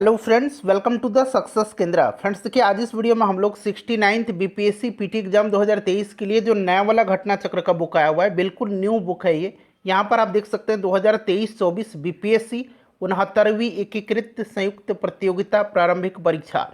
Hello friends, welcome to the success केंद्र। Friends देखिए, आज इस वीडियो में हम लोग 69th बीपीएससी पीटी एग्जाम 2023 के लिए जो नया वाला घटना चक्र का बुक आया हुआ है, बिल्कुल न्यू बुक है ये। यहाँ पर आप देख सकते हैं 2023-24 बीपीएससी 69वीं एकीकृत संयुक्त प्रतियोगिता प्रारंभिक परीक्षा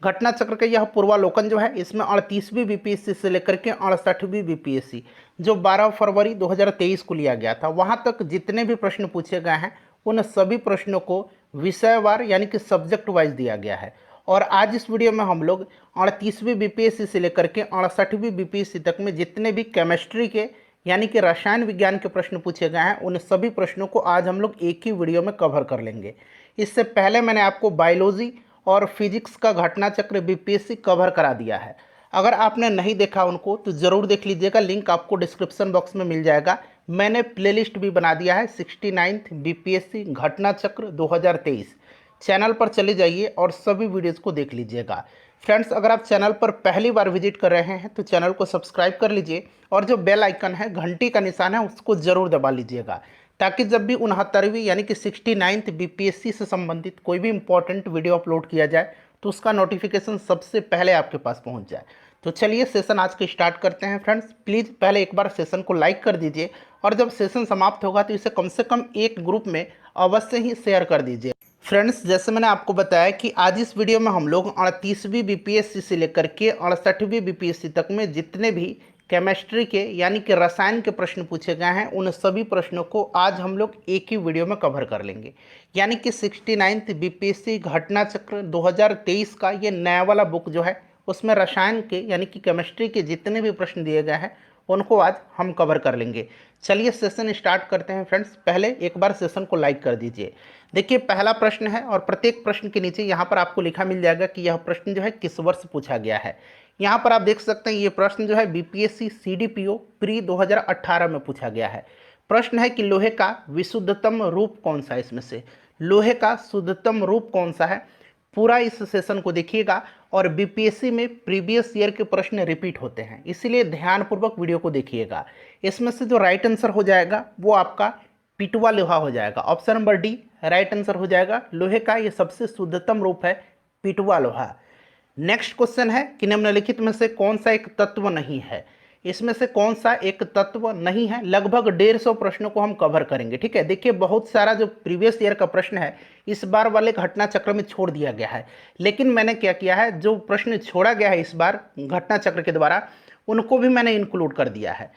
घटना चक्र का यह पूर्वालोकन जो है, इसमें 38वीं बीपीएससी से लेकर के 68वीं बीपीएससी जो 12 फरवरी 2023 को लिया गया था, वहाँ तक जितने भी प्रश्न पूछे गए हैं उन सभी प्रश्नों को विषयवार यानी कि सब्जेक्ट वाइज दिया गया है। और आज इस वीडियो में हम लोग 38वीं बीपीएससी से लेकर के 68वीं बीपीएससी तक में जितने भी केमिस्ट्री के यानी कि रसायन विज्ञान के प्रश्न पूछे गए हैं, उन सभी प्रश्नों को आज हम लोग एक ही वीडियो में कवर कर लेंगे। इससे पहले मैंने आपको बायोलॉजी और फिजिक्स का घटना चक्र बीपीएससी कवर करा दिया है। अगर आपने नहीं देखा उनको तो ज़रूर देख लीजिएगा, लिंक आपको डिस्क्रिप्शन बॉक्स में मिल जाएगा। मैंने प्लेलिस्ट भी बना दिया है 69th बीपीएससी घटना चक्र 2023। चैनल पर चले जाइए और सभी वीडियोज़ को देख लीजिएगा। फ्रेंड्स, अगर आप चैनल पर पहली बार विजिट कर रहे हैं तो चैनल को सब्सक्राइब कर लीजिए और जो बेल आइकन है, घंटी का निशान है, उसको ज़रूर दबा लीजिएगा, ताकि जब भी 69वीं यानी कि 69th बीपीएससी से संबंधित कोई भी इंपॉर्टेंट वीडियो अपलोड किया जाए तो उसका नोटिफिकेशन सबसे पहले आपके पास पहुंच जाए। तो चलिए सेशन आज के स्टार्ट करते हैं। फ्रेंड्स, प्लीज़ पहले एक बार सेशन को लाइक कर दीजिए और जब सेशन समाप्त होगा तो इसे कम से कम एक ग्रुप में अवश्य ही शेयर कर दीजिए। फ्रेंड्स, जैसे मैंने आपको बताया कि आज इस वीडियो में हम लोग 38वीं बीपीएससी से लेकर के 68वीं बीपीएससी तक में जितने भी केमिस्ट्री के यानी कि रसायन के प्रश्न पूछे गए हैं, उन सभी प्रश्नों को आज हम लोग एक ही वीडियो में कवर कर लेंगे। यानी कि 69th बीपीएससी घटना चक्र 2023 का ये नया वाला बुक जो है, उसमें रसायन के यानी कि केमिस्ट्री के जितने भी प्रश्न दिए गए हैं उनको आज हम कवर कर लेंगे। चलिए सेशन स्टार्ट करते हैं। फ्रेंड्स, पहले एक बार सेशन को लाइक कर दीजिए। देखिए, पहला प्रश्न है और प्रत्येक प्रश्न के नीचे यहाँ पर आपको लिखा मिल जाएगा कि यह प्रश्न जो है किस वर्ष पूछा गया है। यहाँ पर आप देख सकते हैं ये प्रश्न जो है बीपीएससी सीडीपीओ प्री 2018 में पूछा गया है। प्रश्न है कि लोहे का विशुद्धतम रूप कौन सा है, इसमें से लोहे का शुद्धतम रूप कौन सा है। पूरा इस सेशन को देखिएगा और बीपीएससी में प्रीवियस ईयर के प्रश्न रिपीट होते हैं, इसीलिए ध्यानपूर्वक वीडियो को देखिएगा। इसमें से जो राइट आंसर हो जाएगा वो आपका पिटवा लोहा हो जाएगा। Option number D right answer हो जाएगा। लोहे का ये सबसे शुद्धतम रूप है पिटवा लोहा। नेक्स्ट क्वेश्चन है कि निम्नलिखित में से कौन सा एक तत्व नहीं है। इसमें से कौन सा एक तत्व नहीं है। लगभग 150 प्रश्नों को हम कवर करेंगे। ठीक है, देखिए बहुत सारा जो प्रीवियस ईयर का प्रश्न है इस बार वाले घटना चक्र में छोड़ दिया गया है, लेकिन मैंने क्या किया है, जो प्रश्न छोड़ा गया है इस बार घटना चक्र के द्वारा उनको भी मैंने इंक्लूड कर दिया है।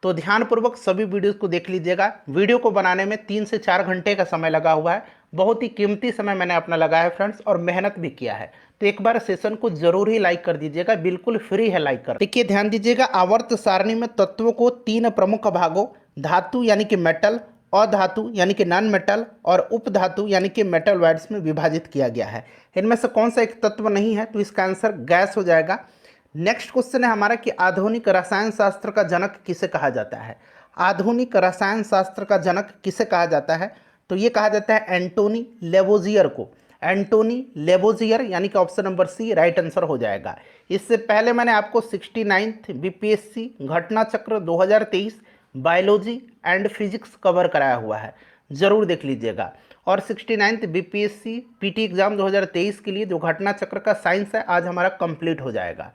तो ध्यानपूर्वक सभी वीडियोस को देख लीजिएगा। वीडियो को बनाने में 3 से 4 घंटे का समय लगा हुआ है। बहुत ही कीमती समय मैंने अपना लगाया है फ्रेंड्स, और मेहनत भी किया है। तो एक बार सेशन को जरूर ही लाइक कर दीजिएगा, बिल्कुल फ्री है लाइक कर। देखिए ध्यान दीजिएगा, आवर्त सारणी में तत्वों को 3 प्रमुख भागों धातु यानी कि मेटल, अधातु यानी कि नॉन मेटल और उपधातु यानी कि मेटलॉइड्स में विभाजित किया गया है। इनमें से कौन सा एक तत्व नहीं है, तो इसका आंसर गैस हो जाएगा। नेक्स्ट क्वेश्चन है हमारा कि आधुनिक रसायन शास्त्र का जनक किसे कहा जाता है। आधुनिक रसायन शास्त्र का जनक किसे कहा जाता है, तो ये कहा जाता है एंटोनी लेवोजियर को। एंटोनी लेवोजियर यानी कि option number C right answer हो जाएगा। इससे पहले मैंने आपको 69th बीपीएससी घटना चक्र 2023 बायोलॉजी एंड फिजिक्स कवर कराया हुआ है, ज़रूर देख लीजिएगा। और 69th बीपीएससी पीटी एग्जाम 2023 के लिए जो घटना चक्र का साइंस है आज हमारा कंप्लीट हो जाएगा।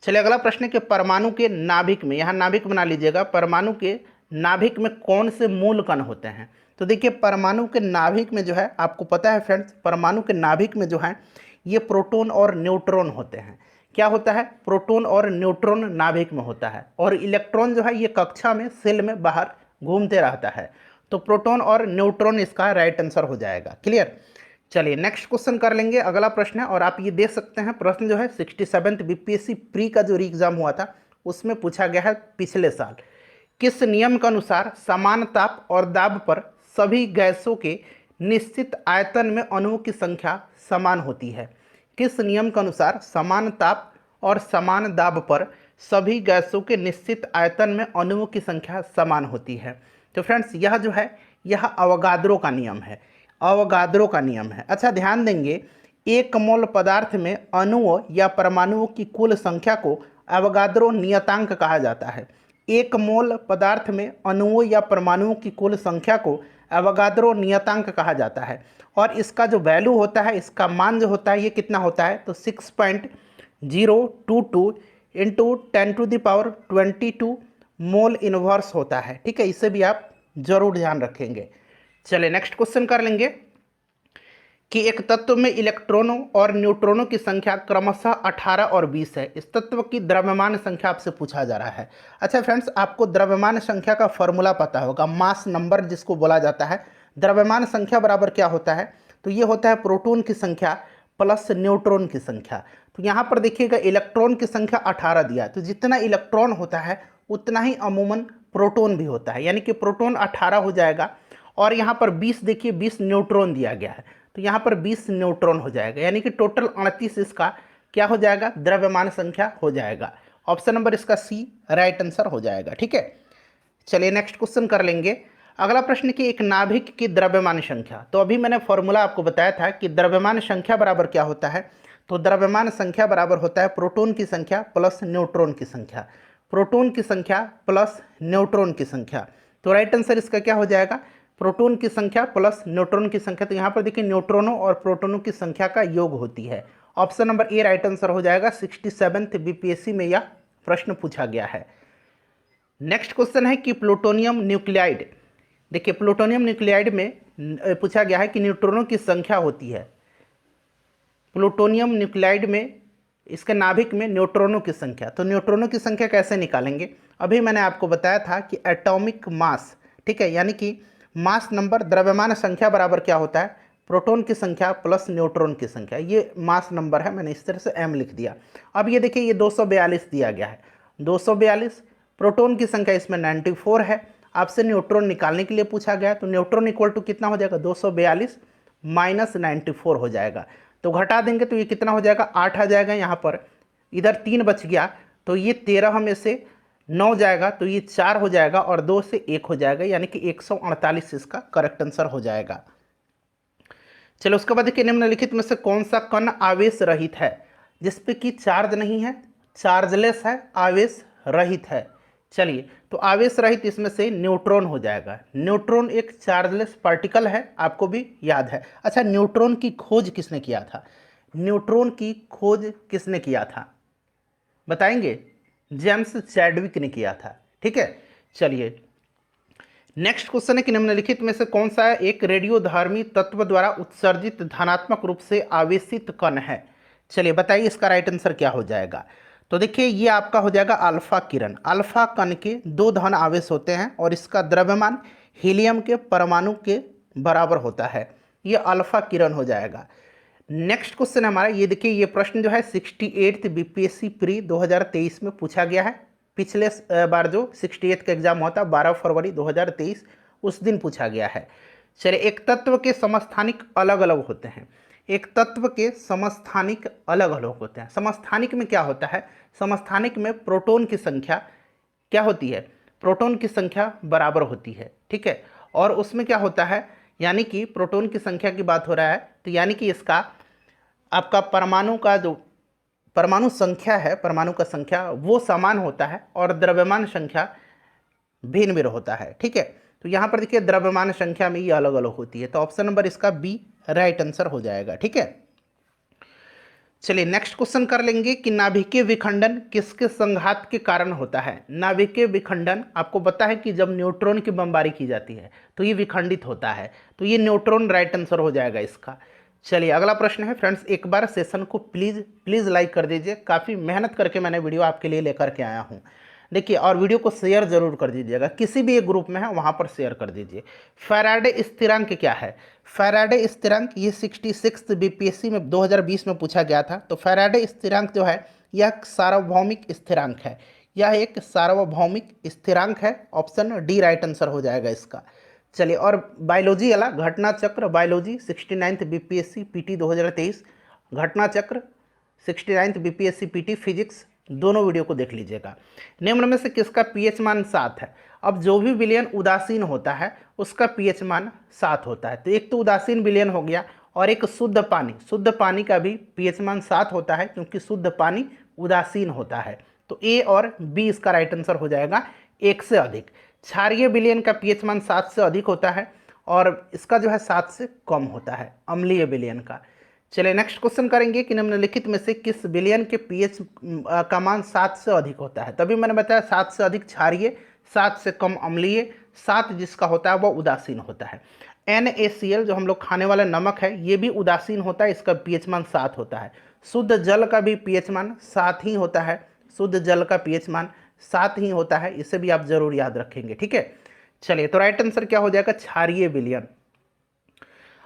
चलिए अगला प्रश्न है कि परमाणु के नाभिक में, यहाँ नाभिक बना लीजिएगा, परमाणु के नाभिक में कौन से मूल कण होते हैं। तो देखिए परमाणु के नाभिक में जो है, आपको पता है फ्रेंड्स, परमाणु के नाभिक में जो है ये प्रोटॉन और न्यूट्रॉन होते हैं। क्या होता है, प्रोटॉन और न्यूट्रॉन नाभिक में होता है, और इलेक्ट्रॉन जो है ये कक्षा में सेल में बाहर घूमते रहता है। तो प्रोटॉन और न्यूट्रॉन इसका राइट आंसर हो जाएगा। क्लियर। चलिए नेक्स्ट क्वेश्चन कर लेंगे। अगला प्रश्न है और आप ये देख सकते हैं, प्रश्न जो है 67th बीपीएससी प्री का जो री एग्जाम हुआ था उसमें पूछा गया है पिछले साल। किस नियम के अनुसार समान ताप और दाब पर सभी गैसों के निश्चित आयतन में अणुओं की संख्या समान होती है। किस नियम के अनुसार समान ताप और समान दाब पर सभी गैसों के निश्चित आयतन में अणुओं की संख्या समान होती है। तो फ्रेंड्स यह जो है यह अवगाद्रो का नियम है। अवगाद्रो का नियम है। अच्छा ध्यान देंगे, एक मोल पदार्थ में अणुओं या परमाणुओं की कुल संख्या को अवगाद्रो नियतांक कहा जाता है। एक मोल पदार्थ में अणुओं या परमाणुओं की कुल संख्या को अवगाद्रो नियतांक कहा जाता है। और इसका जो वैल्यू होता है, इसका मान जो होता है ये कितना होता है, तो 6.022 इंटू 10⁻22 मोल इनवर्स होता है। ठीक है, इसे भी आप जरूर ध्यान रखेंगे। चलिए नेक्स्ट क्वेश्चन कर लेंगे कि एक तत्व में इलेक्ट्रॉनों और न्यूट्रॉनों की संख्या क्रमशः 18 और 20 है। इस तत्व की द्रव्यमान संख्या आपसे पूछा जा रहा है। अच्छा फ्रेंड्स, आपको द्रव्यमान संख्या का फॉर्मूला पता होगा, मास नंबर जिसको बोला जाता है। द्रव्यमान संख्या बराबर क्या होता है, तो ये होता है प्रोटॉन की संख्या प्लस न्यूट्रॉन की संख्या। तो यहाँ पर देखिएगा इलेक्ट्रॉन की संख्या 18 दिया है, तो जितना इलेक्ट्रॉन होता है उतना ही अमूमन प्रोटॉन भी होता है, यानी कि प्रोटॉन 18 हो जाएगा। और यहाँ पर 20 देखिए, 20 न्यूट्रॉन दिया गया है, तो यहाँ पर 20 न्यूट्रॉन हो जाएगा, यानी कि टोटल 38 इसका क्या हो जाएगा, द्रव्यमान संख्या हो जाएगा। ऑप्शन नंबर इसका सी राइट आंसर हो जाएगा। ठीक है, चलिए नेक्स्ट क्वेश्चन कर लेंगे। अगला प्रश्न कि एक नाभिक की द्रव्यमान संख्या, तो अभी मैंने फॉर्मूला आपको बताया था कि द्रव्यमान संख्या बराबर क्या होता है, तो द्रव्यमान संख्या बराबर होता है प्रोटॉन की संख्या प्लस न्यूट्रॉन की संख्या, प्रोटॉन की संख्या प्लस न्यूट्रॉन की संख्या। तो राइट आंसर इसका क्या हो जाएगा, प्रोटॉन की संख्या प्लस न्यूट्रॉन की संख्या। तो यहाँ पर देखिए न्यूट्रॉनों और प्रोटॉनों की संख्या का योग होती है। Option number A right answer हो जाएगा। 67th बीपीएससी में यह प्रश्न पूछा गया है। नेक्स्ट क्वेश्चन है कि प्लूटोनियम न्यूक्लियाइड, देखिए प्लूटोनियम न्यूक्लियाइड में पूछा गया है कि न्यूट्रॉनों की संख्या होती है। प्लूटोनियम न्यूक्लियाइड में इसके नाभिक में न्यूट्रॉनों की संख्या, तो न्यूट्रॉनों की संख्या कैसे निकालेंगे, अभी मैंने आपको बताया था कि एटॉमिक मास। ठीक है, यानी कि मास नंबर द्रव्यमान संख्या बराबर क्या होता है, प्रोटॉन की संख्या प्लस न्यूट्रॉन की संख्या। ये मास नंबर है, मैंने इस तरह से m लिख दिया। अब ये देखिए ये 242 दिया गया है, 242, प्रोटॉन की संख्या इसमें 94 है। आपसे न्यूट्रॉन निकालने के लिए पूछा गया, तो न्यूट्रॉन इक्वल टू कितना हो जाएगा, 242 माइनस 94 हो जाएगा। तो घटा देंगे तो ये कितना हो जाएगा, 8 आ जाएगा। यहाँ पर इधर 3 बच गया, तो ये 13 में से 9 जाएगा, तो ये 4 हो जाएगा और 2 से 1 हो जाएगा, यानी कि 148 इसका करेक्ट आंसर हो जाएगा। चलो उसके बाद देखिए निम्नलिखित में से कौन सा कण आवेश रहित है, जिसपे कि चार्ज नहीं है, चार्जलेस है, आवेश रहित है। चलिए तो आवेश रहित इसमें से न्यूट्रॉन हो जाएगा। न्यूट्रॉन एक चार्जलेस पार्टिकल है, आपको भी याद है। अच्छा, न्यूट्रॉन की खोज किसने किया था, न्यूट्रॉन की खोज किसने किया था बताएंगे, जेम्स चैडविक ने किया था। ठीक है, चलिए नेक्स्ट क्वेश्चन है कि निम्नलिखित में से कौन सा एक रेडियोधर्मी तत्व द्वारा उत्सर्जित धनात्मक रूप से आवेशित कण है। चलिए बताइए इसका राइट आंसर क्या हो जाएगा। तो देखिए ये आपका हो जाएगा अल्फा किरण। अल्फा कण के 2 धन आवेश होते हैं और इसका द्रव्यमान हीलियम के परमाणु के बराबर होता है। ये अल्फा किरण हो जाएगा। नेक्स्ट क्वेश्चन हमारा ये देखिए, ये प्रश्न जो है 68th बीपीएससी प्री 2023 में पूछा गया है। पिछले बार जो 68th का एग्जाम हुआ था 12 फरवरी 2023, उस दिन पूछा गया है। चलिए, एक तत्व के समस्थानिक अलग अलग होते हैं। एक तत्व के समस्थानिक अलग अलग होते हैं। समस्थानिक में क्या होता है, समस्थानिक में प्रोटॉन की संख्या क्या होती है, प्रोटॉन की संख्या बराबर होती है। ठीक है, और उसमें क्या होता है, यानी कि प्रोटॉन की संख्या की बात हो रहा है, तो यानी कि इसका आपका परमाणु का जो परमाणु संख्या है, परमाणु का संख्या वो समान होता है और द्रव्यमान संख्या भिन्न भिन्न होता है। ठीक है, तो यहाँ पर देखिए द्रव्यमान संख्या में ये अलग अलग होती है, तो ऑप्शन नंबर इसका बी राइट आंसर हो जाएगा। ठीक है, चलिए नेक्स्ट क्वेश्चन कर लेंगे कि नाभिकीय विखंडन किसके संघात के कारण होता है। नाभिकीय विखंडन आपको पता है कि जब न्यूट्रॉन की बमबारी की जाती है तो ये विखंडित होता है, तो ये न्यूट्रॉन राइट आंसर हो जाएगा इसका। चलिए अगला प्रश्न है फ्रेंड्स, एक बार सेशन को प्लीज़ लाइक कर दीजिए, काफ़ी मेहनत करके मैंने वीडियो आपके लिए लेकर के आया हूँ। देखिए, और वीडियो को शेयर जरूर कर दीजिएगा, किसी भी एक ग्रुप में है वहाँ पर शेयर कर दीजिए। फैराडे स्थिरांक क्या है, फैराडे स्थिरांक ये 66 बीपीएससी में 2020 में पूछा गया था। तो फैराडे स्थिरांक जो है यह सार्वभौमिक स्थिरांक है, यह एक सार्वभौमिक स्थिरांक है। ऑप्शन डी राइट आंसर हो जाएगा इसका। चलिए, और बायोलॉजी वाला घटना चक्र बायोलॉजी 69th बीपीएससी पीटी 2023, घटना चक्र 69th बीपीएससी पीटी फिजिक्स, दोनों वीडियो को देख लीजिएगा। निम्न में से किसका पीएच मान 7 है। अब जो भी विलयन उदासीन होता है उसका पीएच मान 7 होता है। तो एक तो उदासीन विलयन हो गया, और एक शुद्ध पानी का भी पीएच मान 7 होता है, क्योंकि शुद्ध पानी उदासीन होता है। तो ए और बी इसका राइट आंसर हो जाएगा, 1 से अधिक। क्षारीय विलयन का पीएच मान 7 से अधिक होता है, और इसका जो है 7 से कम होता है, अम्लीय विलयन का। चलिए नेक्स्ट क्वेश्चन करेंगे कि निम्नलिखित में से किस विलयन के पीएच का मान 7 से अधिक होता है। तभी मैंने बताया 7 से अधिक क्षारीय, 7 से कम अम्लीय, 7 जिसका होता है वह उदासीन होता है। NaCl जो हम लोग खाने वाला नमक है ये भी उदासीन होता है, इसका पीएच मान 7 होता है। शुद्ध जल का भी पीएच मान 7 ही होता है, शुद्ध जल का पीएच मान 7 ही होता है, इसे भी आप जरूर याद रखेंगे, ठीक है। चलिए तो राइट आंसर क्या हो जाएगा, क्षारीय विलयन।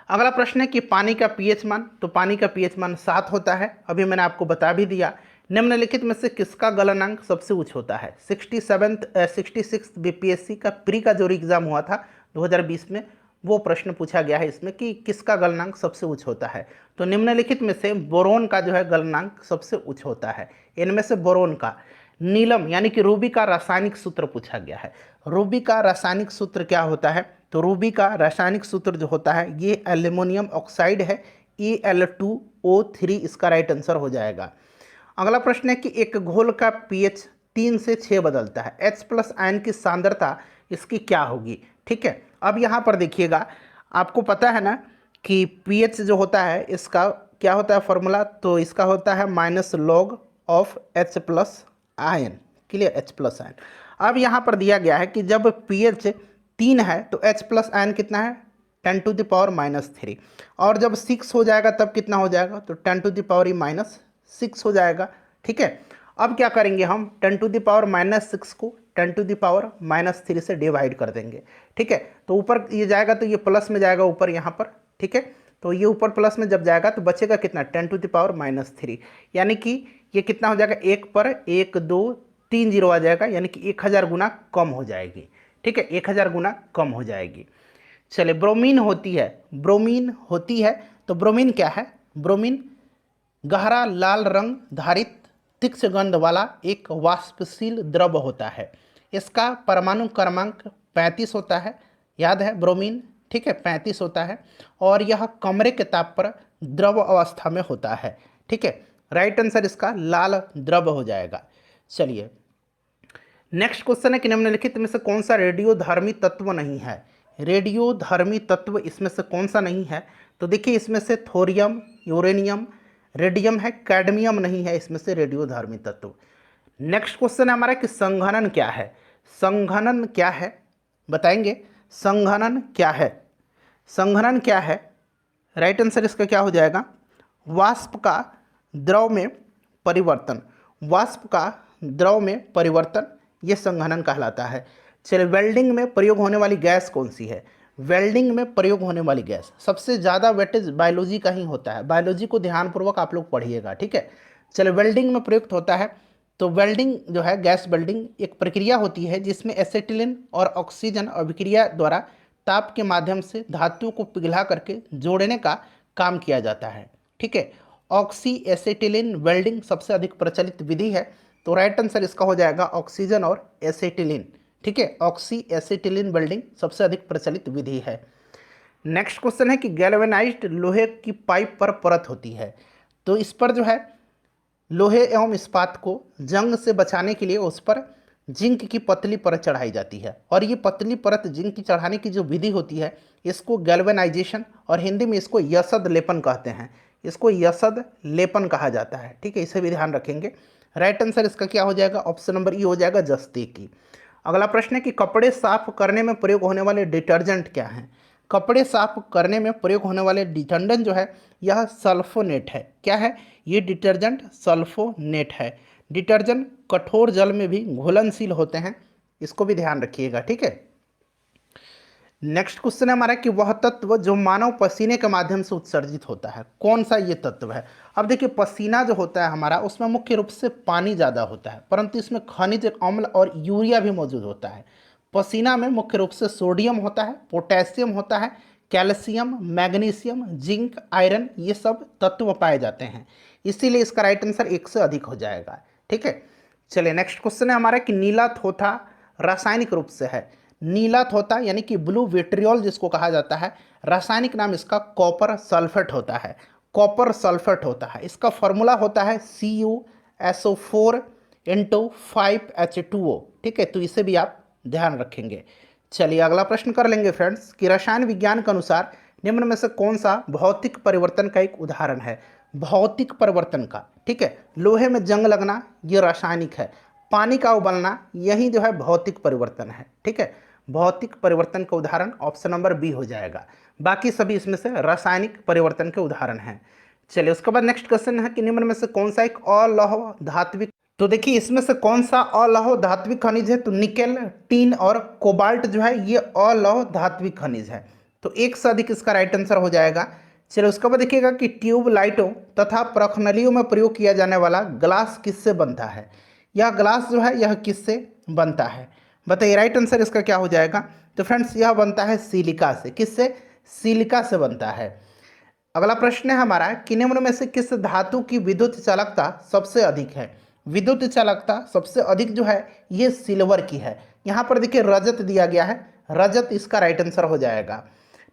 अगला प्रश्न है कि पानी का पीएच मान, तो पानी का पीएच मान 7 होता है, अभी मैंने आपको बता भी दिया। निम्नलिखित में से किसका गलनांक सबसे उच्च होता है। 66 बीपीएससी का प्री का जो एग्जाम हुआ था 2020 में, वो प्रश्न पूछा गया है इसमें कि किसका गलनांक सबसे उच्च होता है। तो निम्नलिखित में से बोरोन का जो है गलनांक सबसे उच्च होता है। इनमें से बोरोन का। नीलम यानी कि रूबी का रासायनिक सूत्र पूछा गया है। रूबी का रासायनिक सूत्र क्या होता है, तो रूबी का रासायनिक सूत्र जो होता है ये एल्युमिनियम ऑक्साइड है, Al2O3 इसका राइट आंसर हो जाएगा। अगला प्रश्न है कि एक घोल का पीएच 3 से 6 बदलता है, H+ आयन की सांद्रता इसकी क्या होगी, ठीक है। अब यहाँ पर देखिएगा, आपको पता है ना कि पीएच जो होता है इसका क्या होता है फॉर्मूला, तो इसका होता है -log of H+ ion, clear, H+ ion. अब यहाँ पर दिया गया है कि जब पीएच 3 है तो H+ आयन कितना है, 10⁻³ और जब 6 हो जाएगा तब कितना हो जाएगा, तो 10⁻⁻6 हो जाएगा, ठीक है। अब क्या करेंगे हम, 10⁻⁻6 को 10⁻³ से डिवाइड कर देंगे, ठीक है। तो ऊपर ये जाएगा तो ये प्लस में जाएगा ऊपर यहाँ पर, ठीक है। तो ये ऊपर प्लस में जब जाएगा तो बचेगा कितना, 10⁻⁻3, यानी कि ये कितना हो जाएगा, 1 पर 1 2 3 जीरो आ जाएगा, यानी कि 1000 गुना कम हो जाएगी, ठीक है, 1000 गुना कम हो जाएगी। चलिए ब्रोमीन होती है, ब्रोमीन होती है, तो ब्रोमीन क्या है, ब्रोमीन गहरा लाल रंग धारित तीक्ष्ण गंध वाला एक वाष्पशील द्रव होता है। इसका परमाणु क्रमांक 35 होता है, याद है ब्रोमीन, ठीक है, 35 होता है और यह कमरे के ताप पर द्रव अवस्था में होता है, ठीक है। राइट आंसर इसका लाल द्रव हो जाएगा। चलिए नेक्स्ट क्वेश्चन है कि निम्नलिखित में से कौन सा रेडियोधर्मी तत्व नहीं है। रेडियोधर्मी तत्व इसमें से कौन सा नहीं है, तो देखिए इसमें से थोरियम, यूरेनियम, रेडियम है, कैडमियम नहीं है इसमें से रेडियोधर्मी तत्व। नेक्स्ट क्वेश्चन है हमारा कि संघनन क्या है। संघनन क्या है बताएंगे, संघनन क्या है, संघनन क्या है, राइट आंसर इसका क्या हो जाएगा, वाष्प का द्रव में परिवर्तन, वाष्प का द्रव में परिवर्तन, ये संघनन कहलाता है। चलिए वेल्डिंग में प्रयोग होने वाली गैस कौन सी है। वेल्डिंग में प्रयोग होने वाली गैस सबसे ज़्यादा वेटेज बायोलॉजी का ही होता है, बायोलॉजी को ध्यानपूर्वक आप लोग पढ़िएगा, ठीक है। चलिए वेल्डिंग में प्रयुक्त होता है, तो वेल्डिंग जो है गैस वेल्डिंग एक प्रक्रिया होती है जिसमें एसिटिलीन और ऑक्सीजन अभिक्रिया द्वारा ताप के माध्यम से धातुओं को पिघला करके जोड़ने का काम किया जाता है, ठीक है। ऑक्सी एसिटिलीन वेल्डिंग सबसे अधिक प्रचलित विधि है, तो राइट आंसर इसका हो जाएगा ऑक्सीजन और एसिटिलीन, ठीक है। ऑक्सी एसिटिलीन वेल्डिंग सबसे अधिक प्रचलित विधि है। नेक्स्ट क्वेश्चन है कि गैल्वेनाइज्ड लोहे की पाइप पर परत होती है, तो इस पर जो है लोहे एवं इस्पात को जंग से बचाने के लिए उस पर जिंक की पतली परत चढ़ाई जाती है और ये पतली परत जिंक की चढ़ाने की जो विधि होती है इसको गैल्वेनाइजेशन और हिंदी में इसको यसद लेपन कहते हैं, इसको यसद लेपन कहा जाता है, ठीक है, इसे भी ध्यान रखेंगे। राइट आंसर इसका क्या हो जाएगा, ऑप्शन नंबर ई हो जाएगा, जस्तेकी। अगला प्रश्न है कि कपड़े साफ करने में प्रयोग होने वाले डिटर्जेंट क्या हैं। कपड़े साफ करने में प्रयोग होने वाले डिटर्जेंट जो है यह सल्फोनेट है, क्या है, ये डिटर्जेंट सल्फोनेट है। डिटर्जेंट कठोर जल में भी घुलनशील होते हैं, इसको भी ध्यान रखिएगा, ठीक है। नेक्स्ट क्वेश्चन है हमारा कि वह तत्व जो मानव पसीने के माध्यम से उत्सर्जित होता है, कौन सा ये तत्व है। अब देखिए पसीना जो होता है हमारा उसमें मुख्य रूप से पानी ज़्यादा होता है, परंतु इसमें खनिज अम्ल और यूरिया भी मौजूद होता है। पसीना में मुख्य रूप से सोडियम होता है, पोटेशियम होता है, कैल्शियम, मैग्नीशियम, जिंक, आयरन, ये सब तत्व पाए जाते हैं, इसीलिए इसका राइट आंसर 1 से अधिक हो जाएगा, ठीक है। चलिए नेक्स्ट क्वेश्चन है हमारा कि नीला थोथा रासायनिक रूप से है। नीला थोथा यानी कि ब्लू विट्रियोल जिसको कहा जाता है, रासायनिक नाम इसका कॉपर सल्फेट होता है, कॉपर सल्फेट होता है। इसका फॉर्मूला होता है CuSO4 × 5H2O, ठीक है, तो इसे भी आप ध्यान रखेंगे। चलिए अगला प्रश्न कर लेंगे फ्रेंड्स कि रसायन विज्ञान के अनुसार निम्न में से कौन सा भौतिक परिवर्तन का एक उदाहरण है। भौतिक परिवर्तन का, ठीक है, लोहे में जंग लगना ये रासायनिक है, पानी का उबलना यही जो है भौतिक परिवर्तन है, ठीक है। भौतिक परिवर्तन का उदाहरण ऑप्शन नंबर बी हो जाएगा, बाकी सभी इसमें से रासायनिक परिवर्तन के उदाहरण हैं। चलिए उसके बाद नेक्स्ट क्वेश्चन है कि निम्न में से कौन सा एक अलौह धात्विक, तो देखिए इसमें से कौन सा अलौह धात्विक खनिज है, तो निकेल, टीन और कोबाल्ट जो है ये अलौह धात्विक खनिज है, तो एक से अधिक इसका राइट आंसर हो जाएगा। चलिए उसके बाद देखिएगा कि ट्यूब लाइटों तथा प्रखनलियों में प्रयोग किया जाने वाला ग्लास किससे बनता है। यह ग्लास जो है यह किससे बनता है, बताइए राइट आंसर इसका क्या हो जाएगा। तो फ्रेंड्स यह बनता है सिलिका से, किससे, सिलिका से बनता है। अगला प्रश्न है हमारा कि निम्न में से किस धातु की विद्युत चालकता सबसे अधिक है। विद्युत चालकता सबसे अधिक जो है ये सिल्वर की है। यहाँ पर देखिए रजत दिया गया है, रजत इसका राइट आंसर हो जाएगा।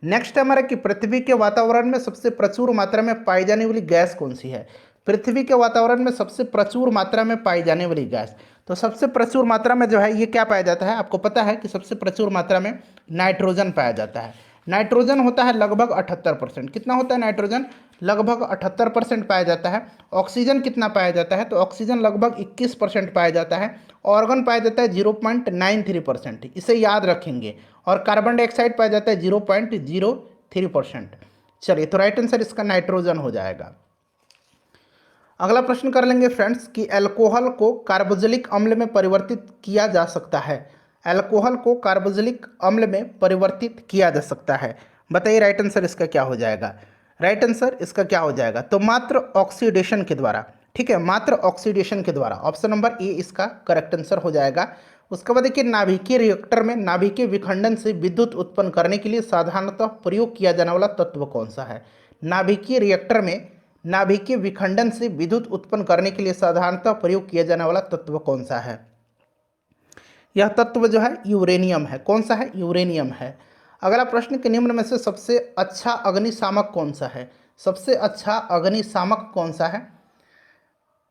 नेक्स्ट हमारा कि पृथ्वी के वातावरण में सबसे प्रचुर मात्रा में पाई जाने वाली गैस कौन सी है। पृथ्वी के वातावरण में सबसे प्रचुर मात्रा में पाई जाने वाली गैस, तो सबसे प्रचुर मात्रा में जो है ये क्या पाया जाता है, आपको पता है कि सबसे प्रचुर मात्रा में नाइट्रोजन पाया जाता है। नाइट्रोजन होता है लगभग 78%, कितना होता है नाइट्रोजन, लगभग 78% पाया जाता है। ऑक्सीजन कितना पाया जाता है, तो ऑक्सीजन लगभग 21% पाया जाता है। ऑर्गन पाया जाता है 0.93%, इसे याद रखेंगे। और कार्बन डाइऑक्साइड पाया जाता है 0.03%। चलिए तो राइट आंसर इसका नाइट्रोजन हो जाएगा। अगला प्रश्न कर लेंगे फ्रेंड्स कि अल्कोहल को कार्बोक्सिलिक अम्ल में परिवर्तित किया जा सकता है। अल्कोहल को कार्बोक्सिलिक अम्ल में परिवर्तित किया जा सकता है, बताइए राइट आंसर इसका क्या हो जाएगा। राइट आंसर इसका क्या हो जाएगा, तो मात्र ऑक्सीडेशन के द्वारा, ठीक है, मात्र ऑक्सीडेशन के द्वारा। ऑप्शन नंबर ए इसका करेक्ट आंसर हो जाएगा। उसके बाद देखिए नाभिकीय रिएक्टर में नाभिकीय विखंडन से विद्युत उत्पन्न करने के लिए साधारणतः प्रयोग किया जाने वाला तत्व कौन सा है। नाभिकीय रिएक्टर में नाभिकीय विखंडन से विद्युत उत्पन्न करने के लिए साधारणतः प्रयोग किया जाने वाला तत्व कौन सा है। यह तत्व जो है यूरेनियम है। कौन सा है, यूरेनियम है। अगला प्रश्न के निम्न में से सबसे अच्छा अग्निशामक कौन सा है। सबसे अच्छा अग्निशामक कौन सा है,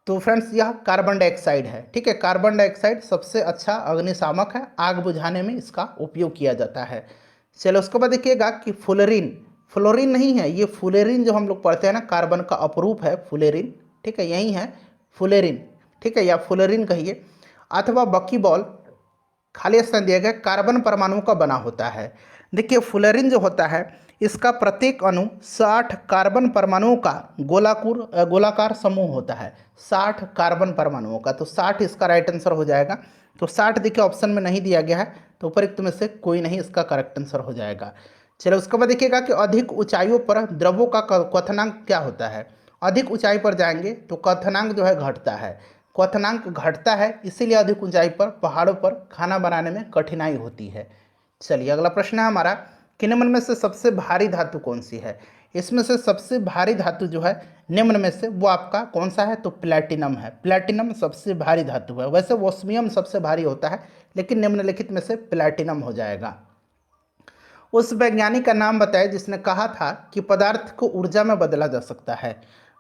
तो फ्रेंड्स यह कार्बन डाइऑक्साइड है, ठीक है। कार्बन डाइऑक्साइड सबसे अच्छा अग्निशामक है, आग बुझाने में इसका उपयोग किया जाता है। चलो उसके बाद देखिएगा कि फ्लोरीन, फ्लोरीन नहीं है ये फुलेरिन जो हम लोग पढ़ते हैं ना, कार्बन का अपरूप है फुलेरिन, ठीक है, यही है फुलेरिन, ठीक है, या फुलेरिन कहिए। अथवा बकीबॉल खाली स्थान दिया गया कार्बन परमाणुओं का बना होता है। देखिए फ्लोरीन जो होता है इसका प्रत्येक अणु 60 कार्बन परमाणुओं का गोलाकार समूह होता है, 60 कार्बन परमाणुओं का, तो 60 इसका राइट आंसर हो जाएगा। तो 60 देखिए ऑप्शन में नहीं दिया गया है, तो उपरोक्त में से कोई नहीं इसका करेक्ट आंसर हो जाएगा। चलो उसके बाद देखिएगा कि अधिक ऊंचाइयों पर द्रवों का क्वथनांक क्या होता है। अधिक ऊंचाई पर जाएंगे तो क्वथनांक जो है घटता है, क्वथनांक घटता है, इसीलिए अधिक ऊंचाई पर पहाड़ों पर खाना बनाने में कठिनाई होती है। चलिए अगला प्रश्न है हमारा कि निम्न में से सबसे भारी धातु कौन सी है। इसमें से सबसे भारी धातु जो है निम्न में से वो आपका कौन सा है, तो प्लैटिनम है। प्लैटिनम सबसे भारी धातु है, वैसे ओस्मियम सबसे भारी होता है लेकिन निम्नलिखित में से प्लैटिनम हो जाएगा। उस वैज्ञानिक का नाम बताए जिसने कहा था कि पदार्थ को ऊर्जा में बदला जा सकता है।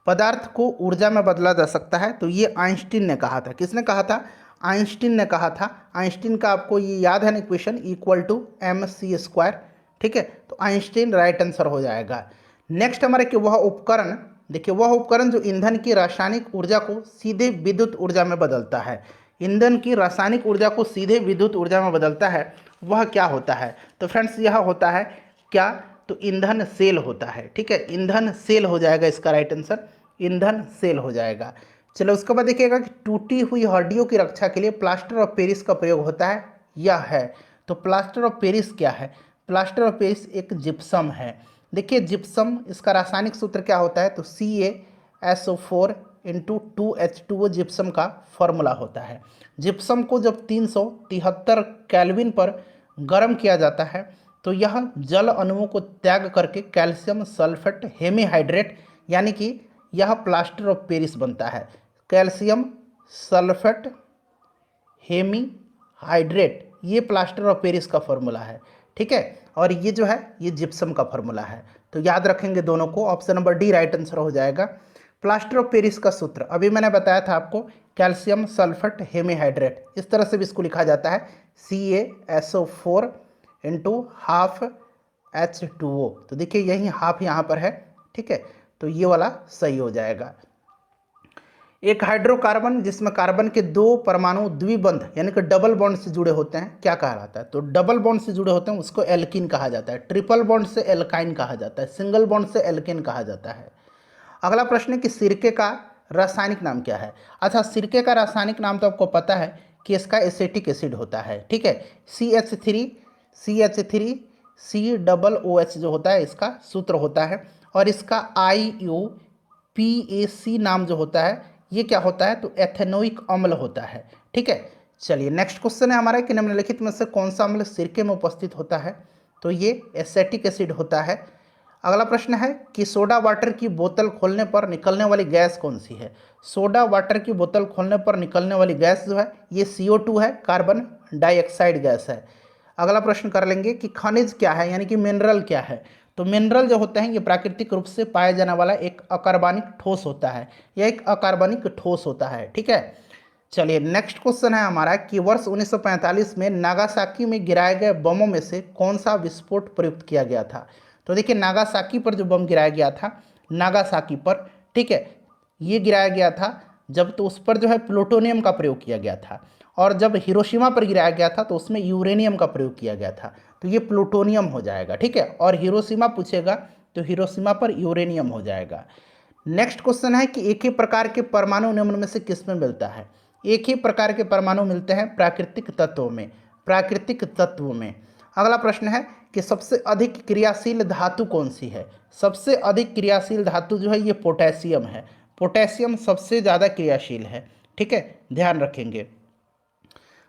पदार्थ को ऊर्जा में बदला जा सकता है, तो ये आइंस्टीन ने कहा था। किसने कहा था, आइंस्टीन ने कहा था। आइंस्टीन का आपको ये याद है ना इक्वेशन, =mc², ठीक है, तो आइंस्टीन राइट आंसर हो जाएगा। नेक्स्ट हमारे कि वह उपकरण, देखिए वह उपकरण जो ईंधन की रासायनिक ऊर्जा को सीधे विद्युत ऊर्जा में बदलता है, ईंधन की रासायनिक ऊर्जा को सीधे विद्युत ऊर्जा में बदलता है, वह क्या होता है। तो फ्रेंड्स यह होता है क्या, तो ईंधन सेल होता है, ठीक है, ईंधन सेल हो जाएगा इसका राइट आंसर, ईंधन सेल हो जाएगा। चलो उसके बाद देखिएगा कि टूटी हुई हड्डियों की रक्षा के लिए प्लास्टर ऑफ पेरिस का प्रयोग होता है, यह है। तो प्लास्टर ऑफ पेरिस क्या है, प्लास्टर ऑफ पेरिस एक जिप्सम है। देखिए जिप्सम इसका रासायनिक सूत्र क्या होता है, तो CaSO4 × 2H2O जिप्सम का फॉर्मूला होता है। जिप्सम को जब 373 केल्विन पर गर्म किया जाता है तो यह जल अणुओं को त्याग करके कैल्शियम सल्फेट हेमीहाइड्रेट यानी कि यह प्लास्टर ऑफ पेरिस बनता है। कैल्शियम सल्फेट हेमीहाइड्रेट ये प्लास्टर ऑफ पेरिस का फॉर्मूला है, ठीक है, और ये जो है ये जिप्सम का फॉर्मूला है। तो याद रखेंगे दोनों को, option number D right answer हो जाएगा। प्लास्टर ऑफ पेरिस का सूत्र अभी मैंने बताया था आपको, कैल्शियम सल्फेट हेमीहाइड्रेट, इस तरह से भी इसको लिखा जाता है CaSO4 इंटू हाफ H2O। तो देखिए यही हाफ यहाँ पर है, ठीक है, तो ये वाला सही हो जाएगा। एक हाइड्रोकार्बन जिसमें कार्बन के दो परमाणु द्विबंध यानी कि डबल बॉन्ड से जुड़े होते हैं, क्या कहलाता है? तो डबल बॉन्ड से जुड़े होते हैं उसको एल्कीन कहा जाता है, ट्रिपल बॉन्ड से एल्काइन कहा जाता है, सिंगल बॉन्ड से एल्केन कहा जाता है। अगला प्रश्न है कि सिरके का रासायनिक नाम क्या है? अच्छा, सिरके का रासायनिक नाम तो आपको पता है कि इसका एसिटिक एसिड होता है, ठीक है, CH3 जो होता है इसका सूत्र होता है, और इसका IUPAC नाम जो होता है ये क्या होता है? तो एथेनोइक अम्ल होता है, ठीक है। चलिए नेक्स्ट क्वेश्चन है हमारा कि निम्नलिखित में से कौन सा अम्ल सिरके में उपस्थित होता है? तो ये एसेटिक एसिड होता है। अगला प्रश्न है कि सोडा वाटर की बोतल खोलने पर निकलने वाली गैस कौन सी है? सोडा वाटर की बोतल खोलने पर निकलने वाली गैस जो है ये CO2 है, कार्बन डाइऑक्साइड गैस है। अगला प्रश्न कर लेंगे कि खनिज क्या है यानी कि मिनरल क्या है? तो मिनरल जो होते हैं ये प्राकृतिक रूप से पाया जाने वाला एक अकार्बनिक ठोस होता है, यह एक अकार्बनिक ठोस होता है, ठीक है। चलिए नेक्स्ट क्वेश्चन है हमारा कि वर्ष 1945 में नागासाकी में गिराए गए बमों में से कौन सा विस्फोट प्रयुक्त किया गया था? तो देखिए नागासाकी पर जो बम गिराया गया था, नागासाकी पर, ठीक है, ये गिराया गया था जब तो उस पर जो है प्लूटोनियम का प्रयोग किया गया था, और जब हिरोशिमा पर गिराया गया था तो उसमें यूरेनियम का प्रयोग किया गया था, तो ये प्लूटोनियम हो जाएगा, ठीक है, और हिरोशिमा पूछेगा तो हिरोशिमा पर यूरेनियम हो जाएगा। नेक्स्ट क्वेश्चन है कि एक ही प्रकार के परमाणु निम्न में से किस में मिलता है? एक ही प्रकार के परमाणु मिलते हैं प्राकृतिक तत्वों में, प्राकृतिक तत्वों में। अगला प्रश्न है कि सबसे अधिक क्रियाशील धातु कौन सी है? सबसे अधिक क्रियाशील धातु जो है ये पोटेशियम है, पोटेशियम सबसे ज़्यादा क्रियाशील है, ठीक है, ध्यान रखेंगे।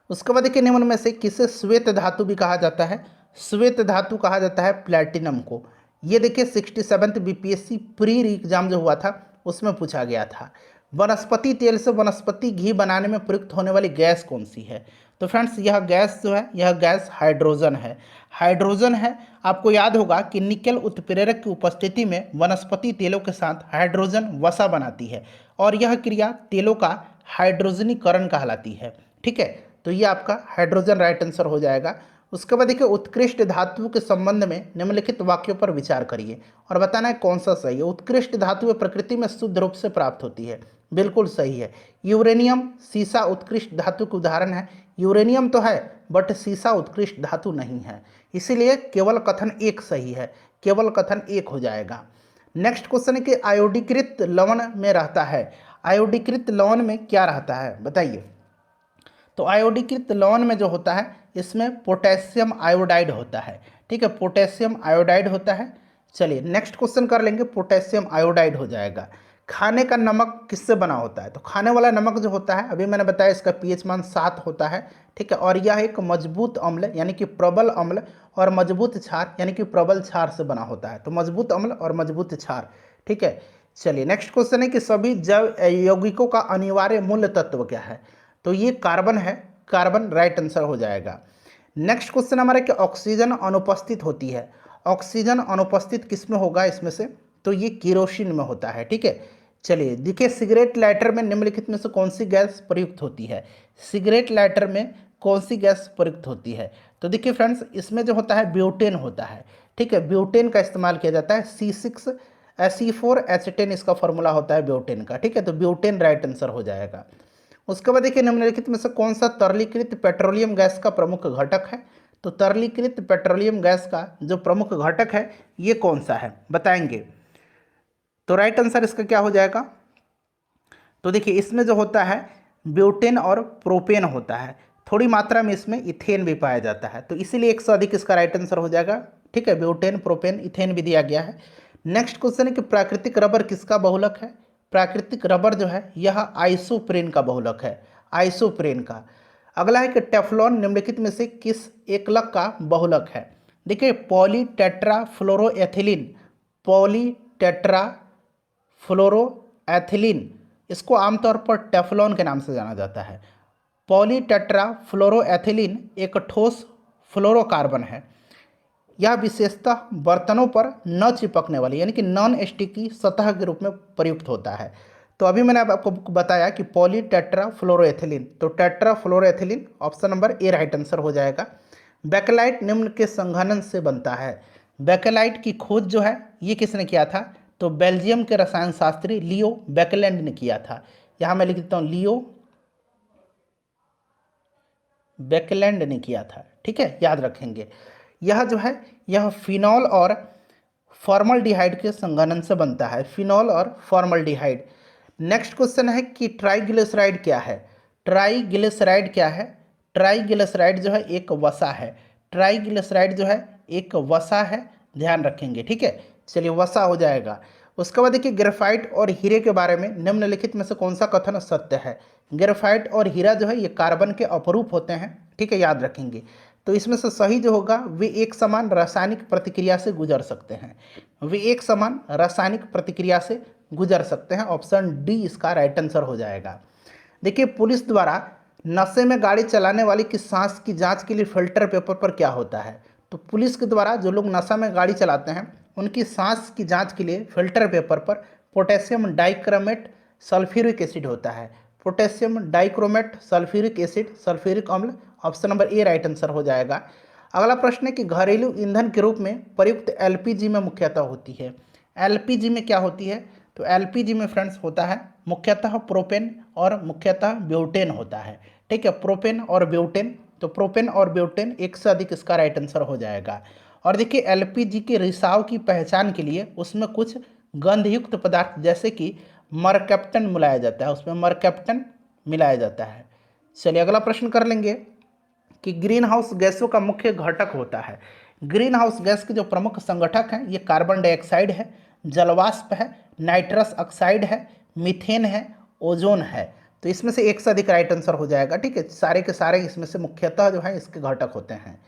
उसके बाद देखिए निम्न में से किसे श्वेत धातु भी कहा जाता है? श्वेत धातु कहा जाता है प्लैटिनम को। ये देखिए 67th BPSC प्री एग्जाम जो हुआ था उसमें पूछा गया था। वनस्पति तेल से वनस्पति घी बनाने में प्रयुक्त होने वाली गैस कौन सी है? तो फ्रेंड्स यह गैस जो है यह गैस हाइड्रोजन है, हाइड्रोजन है। आपको याद होगा कि निकेल उत्प्रेरक की उपस्थिति में वनस्पति तेलों के साथ हाइड्रोजन वसा बनाती है, और यह क्रिया तेलों का हाइड्रोजनीकरण कहलाती है, ठीक है। तो ये आपका हाइड्रोजन राइट आंसर हो जाएगा। उसके बाद देखिए उत्कृष्ट धातु के संबंध में निम्नलिखित वाक्यों पर विचार करिए और बताना है कौन सा सही है। उत्कृष्ट धातु प्रकृति में शुद्ध रूप से प्राप्त होती है, बिल्कुल सही है। यूरेनियम सीसा उत्कृष्ट धातु के उदाहरण है। यूरेनियम तो है बट सीसा उत्कृष्ट धातु नहीं है, इसीलिए केवल कथन एक सही है, केवल कथन एक हो जाएगा। नेक्स्ट क्वेश्चन है कि आयोडीकृत लवण में रहता है, आयोडीकृत लवण में क्या रहता है बताइए? तो आयोडीकृत लवण में जो होता है इसमें पोटेशियम आयोडाइड होता है, ठीक है, पोटेशियम आयोडाइड होता है। चलिए नेक्स्ट क्वेश्चन कर लेंगे, पोटेशियम आयोडाइड हो जाएगा। खाने का नमक किससे बना होता है? तो खाने वाला नमक जो होता है अभी मैंने बताया इसका pH मान 7 होता है, ठीक है, और यह एक मजबूत अम्ल यानी कि प्रबल अम्ल और मजबूत क्षार यानी कि प्रबल क्षार से बना होता है। तो मजबूत अम्ल और मजबूत क्षार, ठीक है। चलिए नेक्स्ट क्वेश्चन है कि सभी जैव यौगिकों का अनिवार्य मूल तत्व क्या है? तो ये कार्बन है, कार्बन राइट आंसर हो जाएगा। नेक्स्ट क्वेश्चन हमारा कि ऑक्सीजन अनुपस्थित होती है, ऑक्सीजन अनुपस्थित किस में होगा इसमें से? तो ये केरोसिन में होता है, ठीक है। चलिए देखिए सिगरेट लाइटर में निम्नलिखित में से कौन सी गैस प्रयुक्त होती है? सिगरेट लाइटर में कौन सी गैस प्रयुक्त होती है? तो देखिए फ्रेंड्स इसमें जो होता है ब्यूटेन होता है, ठीक है, ब्यूटेन का इस्तेमाल किया जाता है। C6H10 इसका फॉर्मूला होता है ब्यूटेन का, ठीक है, तो ब्यूटेन राइट आंसर हो जाएगा। उसके बाद देखिए निम्नलिखित में से कौन सा तरलीकृत पेट्रोलियम गैस का प्रमुख घटक है? तो तरलीकृत पेट्रोलियम गैस का जो प्रमुख घटक है ये कौन सा है बताएंगे? तो राइट आंसर इसका क्या हो जाएगा? तो देखिए इसमें जो होता है ब्यूटेन और प्रोपेन होता है, थोड़ी मात्रा में इसमें इथेन भी पाया जाता है, तो इसीलिए 100 अधिक इसका राइट आंसर हो जाएगा, ठीक है, ब्यूटेन प्रोपेन इथेन भी दिया गया है। नेक्स्ट क्वेश्चन है कि प्राकृतिक रबर किसका बहुलक है? प्राकृतिक रबर जो है यह आइसोप्रेन का बहुलक है, आइसोप्रेन का। अगला है कि टेफ्लॉन निम्नलिखित में से किस एकलक का बहुलक है? देखिए पॉलीटेट्राफ्लोरोएथिलीन, पॉलीटेट्राफ्लोरोएथिलीन इसको आमतौर पर टेफ्लॉन के नाम से जाना जाता है। पॉलीटेट्राफ्लोरोएथिलीन एक ठोस फ्लोरोकार्बन है। यह विशेषतः बर्तनों पर न चिपकने वाली यानी कि नॉन स्टिकी सतह के रूप में प्रयुक्त होता है। तो अभी मैंने आपको बताया कि पॉलीटेट्राफ्लोरोएथिलीन, तो tetrafluoroethylene option number A right answer हो जाएगा। बेकेलाइट निम्न के संघनन से बनता है। बेकेलाइट की खोज जो है ये किसने किया था? तो बेल्जियम के रसायन शास्त्री लियो बेकेलैंड ने किया था। यहां मैं लिख देता हूं, लियो बेकेलैंड ने किया था। ठीक है, याद रखेंगे। यह जो है यह फिनॉल और फॉर्मल्डिहाइड के संघनन से बनता है, फिनॉल और फॉर्मल्डिहाइड। नेक्स्ट क्वेश्चन है कि ट्राइग्लिसराइड क्या है? ट्राइग्लिसराइड क्या है? ट्राइग्लिसराइड जो है एक वसा है। ट्राइग्लिसराइड जो है एक वसा है, ध्यान रखेंगे। ठीक है, चलिए वसा हो जाएगा। उसके बाद देखिए ग्रेफाइट और हीरे के बारे में निम्नलिखित में से कौन सा कथन सत्य है? ग्रेफाइट और हीरा जो है ये कार्बन के अपरूप होते हैं। ठीक है, याद रखेंगे। तो इसमें से सही जो होगा वे एक समान रासायनिक प्रतिक्रिया से गुजर सकते हैं। वे एक समान रासायनिक प्रतिक्रिया से गुजर सकते हैं। ऑप्शन डी इसका राइट आंसर हो जाएगा। देखिए पुलिस द्वारा नशे में गाड़ी चलाने वाले की सांस की जांच के लिए फिल्टर पेपर पर क्या होता है? तो पुलिस के द्वारा जो लोग नशा में गाड़ी चलाते हैं उनकी सांस की जांच के लिए फिल्टर पेपर पर पोटेशियम डाइक्रोमेट सल्फ्यूरिक एसिड होता है। Potassium dichromate sulphuric acid, sulphuric अम्ल। Option number A right answer हो जाएगा। अगला प्रश्न है कि घरेलू ईंधन के रूप में प्रयुक्त एलपीजी में मुख्यतः होती है। एलपीजी में क्या होती है? तो एलपीजी में फ्रेंड्स होता है मुख्यतः प्रोपेन और मुख्यतः ब्यूटेन होता है। ठीक है, प्रोपेन और ब्यूटेन। तो प्रोपेन और ब्यूटेन एक से अधिक इसका राइट आंसर हो जाएगा। और देखिए एलपीजी के रिसाव की पहचान के लिए उसमें कुछ गंधयुक्त पदार्थ जैसे कि मरकैप्टन मिलाया जाता है, उसमें मरकैप्टन मिलाया जाता है। चलिए अगला प्रश्न कर लेंगे कि ग्रीन हाउस गैसों का मुख्य घटक होता है। ग्रीन हाउस गैस के जो प्रमुख संगठक हैं ये कार्बन डाइऑक्साइड है, जलवाष्प है, नाइट्रस ऑक्साइड है, मीथेन है, ओजोन है। तो इसमें से एक से अधिक राइट आंसर हो जाएगा। ठीक है, सारे के सारे इसमें से मुख्यतः जो है इसके घटक होते हैं।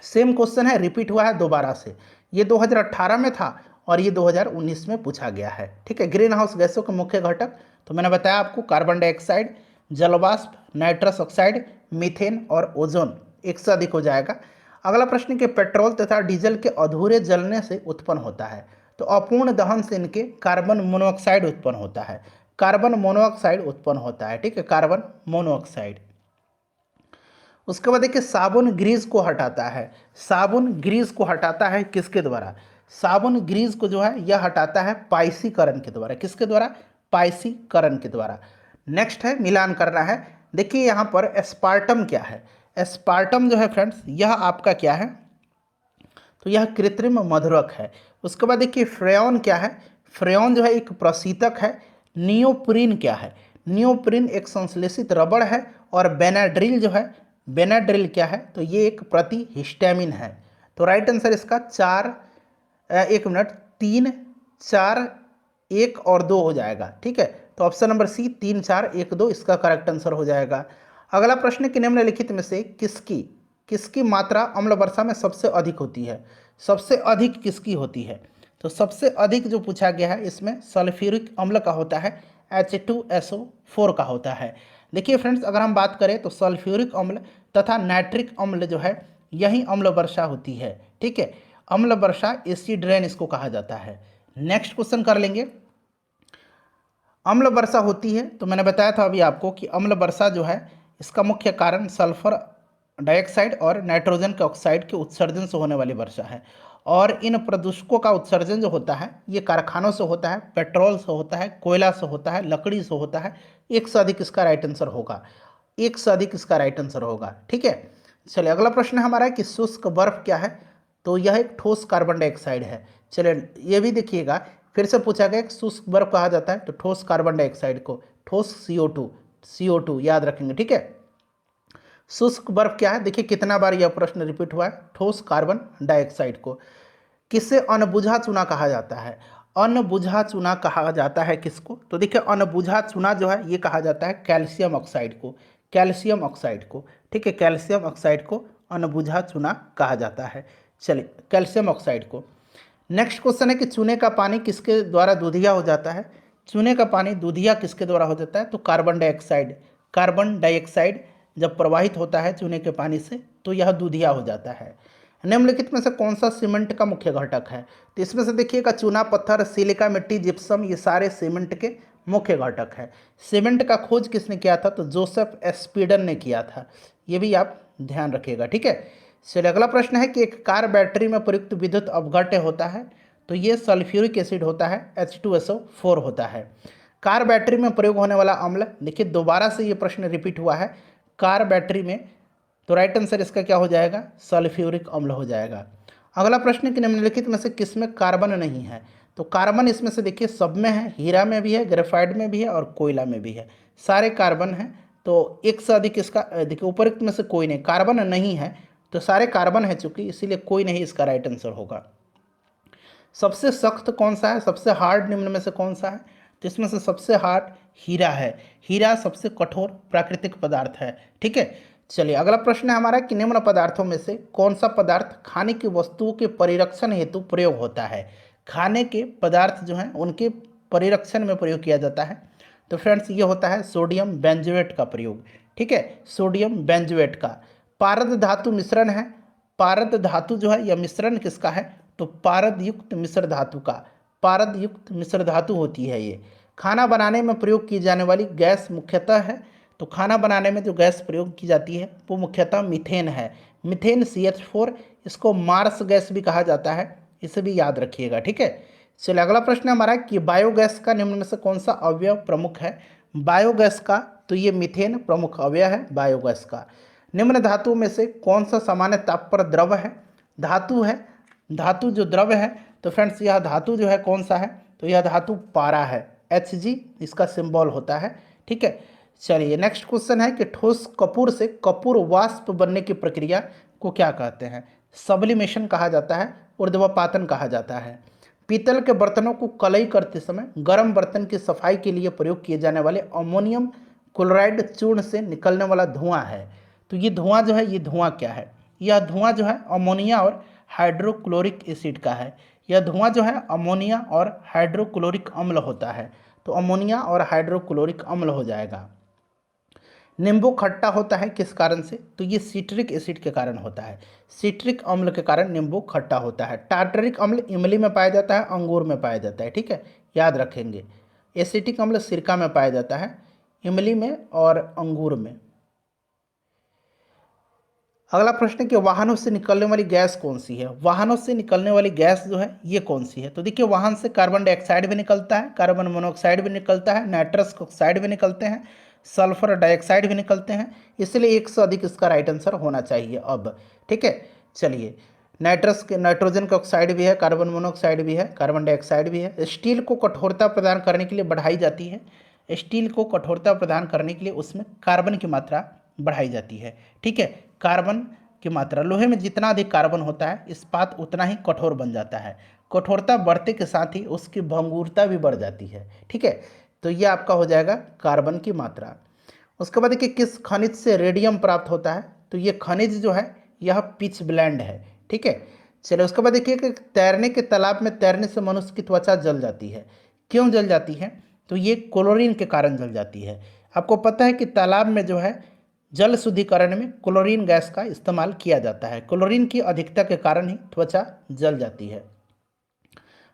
सेम क्वेश्चन है, रिपीट हुआ है दोबारा से। ये 2018 में था और ये 2019 में पूछा गया है। ठीक है, ग्रीन हाउस गैसों के मुख्य घटक तो मैंने बताया आपको कार्बन डाइऑक्साइड, जलवाष्प, नाइट्रस ऑक्साइड, मीथेन और ओजोन। एक से अधिक हो जाएगा। अगला प्रश्न कि पेट्रोल तथा डीजल के अधूरे जलने से उत्पन्न होता है। तो अपूर्ण दहन से इनके कार्बन मोनोऑक्साइड उत्पन्न होता है। कार्बन मोनोऑक्साइड उत्पन्न होता है। ठीक है, कार्बन मोनोऑक्साइड। उसके बाद देखिए साबुन ग्रीस को हटाता है। साबुन ग्रीस को हटाता है किसके द्वारा? साबुन ग्रीस को जो है यह हटाता है पाइसीकरण के द्वारा। किसके द्वारा? पाइसीकरण के द्वारा। नेक्स्ट है मिलान करना है। देखिए यहाँ पर एस्पार्टम क्या है? एस्पार्टम जो है फ्रेंड्स यह आपका क्या है? तो यह कृत्रिम मधुरक है। उसके बाद देखिए फ्रेयॉन क्या है? फ्रेयॉन जो है एक प्रशीतक है। नियोप्रीन क्या है? नियोप्रीन एक संश्लेषित रबड़ है। और बेनाड्रिल जो है, बेनाड्रिल क्या है? तो ये एक प्रतिहिस्टामिन है। तो राइट आंसर इसका 3, 4, 1 और 2 हो जाएगा। ठीक है, तो ऑप्शन नंबर सी 3, 4, 1, 2 इसका करेक्ट आंसर हो जाएगा। अगला प्रश्न कि निम्नलिखित में से किसकी मात्रा अम्ल वर्षा में सबसे अधिक होती है? सबसे अधिक किसकी होती है? तो सबसे अधिक जो पूछा गया है इसमें सल्फ्यूरिक अम्ल का होता है, H2SO4 का होता है। देखिए फ्रेंड्स अगर हम बात करें तो सल्फ्यूरिक अम्ल तथा नाइट्रिक अम्ल जो है यही अम्ल वर्षा होती है। ठीक है, अम्ल वर्षा, एसिड रेन इसको कहा जाता है। नेक्स्ट क्वेश्चन कर लेंगे। अम्ल वर्षा होती है तो मैंने बताया था अभी आपको कि अम्ल वर्षा जो है इसका मुख्य कारण सल्फर डाइऑक्साइड और नाइट्रोजन के ऑक्साइड के उत्सर्जन से होने वाली वर्षा है। और इन प्रदूषकों का उत्सर्जन जो होता है ये कारखानों से होता है, पेट्रोल से होता है, कोयला से होता है, लकड़ी से होता है। एक से अधिक इसका राइट आंसर होगा। एक से अधिक इसका राइट आंसर होगा। ठीक है, चलिए अगला प्रश्न हमारा है कि शुष्क बर्फ क्या है? तो यह एक ठोस कार्बन डाइऑक्साइड है। चलिए ये भी देखिएगा, फिर से पूछा गया कि शुष्क बर्फ कहा जाता है तो ठोस कार्बन डाइऑक्साइड को, ठोस CO2 याद रखेंगे। ठीक है, शुष्क बर्फ क्या है? देखिए कितना बार यह प्रश्न रिपीट हुआ है, ठोस कार्बन डाइऑक्साइड को। किसे अनबुझा चूना कहा जाता है? अनबुझा चूना कहा जाता है किसको? तो देखिए अनबुझा चूना जो है ये कहा जाता है कैल्शियम ऑक्साइड को, कैल्शियम ऑक्साइड को। ठीक है, कैल्शियम ऑक्साइड को अनबुझा चूना कहा जाता है। चलिए कैल्शियम ऑक्साइड को। नेक्स्ट क्वेश्चन है कि चूने का पानी किसके द्वारा दूधिया हो जाता है? चूने का पानी दूधिया किसके द्वारा हो जाता है? तो कार्बन डाइऑक्साइड। कार्बन डाइऑक्साइड जब प्रवाहित होता है चूने के पानी से तो यह दूधिया हो जाता है। निम्नलिखित में से कौन सा सीमेंट का मुख्य घटक है? तो इसमें से देखिएगा चूना पत्थर, सिलिका मिट्टी, जिप्सम ये सारे सीमेंट के मुख्य घटक है। सीमेंट का खोज किसने किया था? तो जोसेफ स्पीडन ने किया था। ये भी आप ध्यान रखिएगा, ठीक है। चलिए अगला प्रश्न है कि एक कार बैटरी में प्रयुक्त विद्युत अपघट्य होता है, तो ये सल्फ्यूरिक एसिड होता है, H2SO4 होता है। कार बैटरी में प्रयोग होने वाला अम्ल, देखिए दोबारा से ये प्रश्न रिपीट हुआ है, कार बैटरी में, तो राइट आंसर इसका क्या हो जाएगा? सल्फ्यूरिक अम्ल हो जाएगा। अगला प्रश्न कि निम्नलिखित में से किसमें कार्बन नहीं है? तो कार्बन इसमें से देखिए सब में है, हीरा में भी है, ग्रेफाइट में भी है और कोयला में भी है, सारे कार्बन हैं। तो एक से अधिक इसका देखिए उपरोक्त में से कोई नहीं, कार्बन नहीं है तो सारे कार्बन है चूंकि, इसीलिए कोई नहीं इसका राइट आंसर होगा। सबसे सख्त कौन सा है? सबसे हार्ड निम्न में से कौन सा है? तो इसमें से सबसे हार्ड हीरा है। हीरा सबसे कठोर प्राकृतिक पदार्थ है, ठीक है। चलिए अगला प्रश्न है हमारा कि निम्न पदार्थों में से कौन सा पदार्थ खाने की वस्तुओं के परिरक्षण हेतु प्रयोग होता है? खाने के पदार्थ जो हैं उनके परिरक्षण में प्रयोग किया जाता है। तो फ्रेंड्स ये होता है सोडियम बेंजोएट का प्रयोग, ठीक है, सोडियम बेंजोएट का। पारद धातु मिश्रण है, पारद धातु जो है यह मिश्रण किसका है? तो पारद युक्त मिश्र धातु का, पारद युक्त मिश्र धातु होती है ये। खाना बनाने में प्रयोग की जाने वाली गैस मुख्यतः है, तो खाना बनाने में जो गैस प्रयोग की जाती है वो मुख्यतः मीथेन है, मीथेन CH4, इसको मार्स गैस भी कहा जाता है, इसे भी याद रखिएगा, ठीक है। चलिए अगला प्रश्न हमारा कि बायोगैस का निम्न में से कौन सा अवयव प्रमुख है? बायोगैस का, तो ये मीथेन प्रमुख अवयव है बायोगैस का। निम्न धातु में से कौन सा सामान्य ताप पर द्रव है? धातु है, धातु जो द्रव है, तो फ्रेंड्स यह धातु जो है कौन सा है? तो यह धातु पारा है, Hg इसका सिंबल होता है, ठीक है। चलिए नेक्स्ट क्वेश्चन है कि ठोस कपूर से कपूर वाष्प बनने की प्रक्रिया को क्या कहते हैं? सब्लिमेशन कहा जाता है, ऊर्ध्वपातन कहा जाता है। पीतल के बर्तनों को कलई करते समय गर्म बर्तन की सफाई के लिए प्रयोग किए जाने वाले अमोनियम क्लोराइड चूर्ण से निकलने वाला धुआं है, तो ये धुआं जो है, ये धुआं क्या है? यह धुआं जो है अमोनिया और हाइड्रोक्लोरिक एसिड का है। यह धुआं जो है अमोनिया और हाइड्रोक्लोरिक अम्ल होता है, तो अमोनिया और हाइड्रोक्लोरिक अम्ल हो जाएगा। नींबू खट्टा होता है किस कारण से? तो ये सिट्रिक एसिड के कारण होता है, सिट्रिक अम्ल के कारण नींबू खट्टा होता है। टार्टरिक अम्ल इमली में पाया जाता है, अंगूर में पाया जाता है, ठीक है, याद रखेंगे। एसिटिक अम्ल सिरका में पाया जाता है, इमली में और अंगूर में। अगला प्रश्न कि वाहनों से निकलने वाली गैस कौन सी है? वाहनों से निकलने वाली गैस जो है ये कौन सी है? तो देखिए वाहन से कार्बन डाइऑक्साइड भी निकलता है, कार्बन मोनोऑक्साइड भी निकलता है, नाइट्रस ऑक्साइड भी निकलते हैं, सल्फर डाइऑक्साइड भी निकलते हैं, इसलिए एक से अधिक इसका राइट आंसर होना चाहिए अब, ठीक है। चलिए नाइट्रोजन का ऑक्साइड भी है, कार्बन मोनोऑक्साइड भी है, कार्बन डाइऑक्साइड भी है। स्टील को कठोरता प्रदान करने के लिए बढ़ाई जाती है, स्टील को कठोरता प्रदान करने के लिए उसमें कार्बन की मात्रा बढ़ाई जाती है, ठीक है, कार्बन की मात्रा। लोहे में जितना अधिक कार्बन होता है इस्पात उतना ही कठोर बन जाता है, कठोरता बढ़ने के साथ ही उसकी भंगुरता भी बढ़ जाती है, ठीक है। तो ये आपका हो जाएगा कार्बन की मात्रा। उसके बाद देखिए किस खनिज से रेडियम प्राप्त होता है? तो ये खनिज जो है यह पिच ब्लेंड है, ठीक है। चलिए उसके बाद देखिए कि तैरने के तालाब में तैरने से मनुष्य की त्वचा जल जाती है, क्यों जल जाती है? तो ये क्लोरीन के कारण जल जाती है। आपको पता है कि तालाब में जो है जल शुद्धिकरण में क्लोरीन गैस का इस्तेमाल किया जाता है, क्लोरीन की अधिकता के कारण ही त्वचा जल जाती है।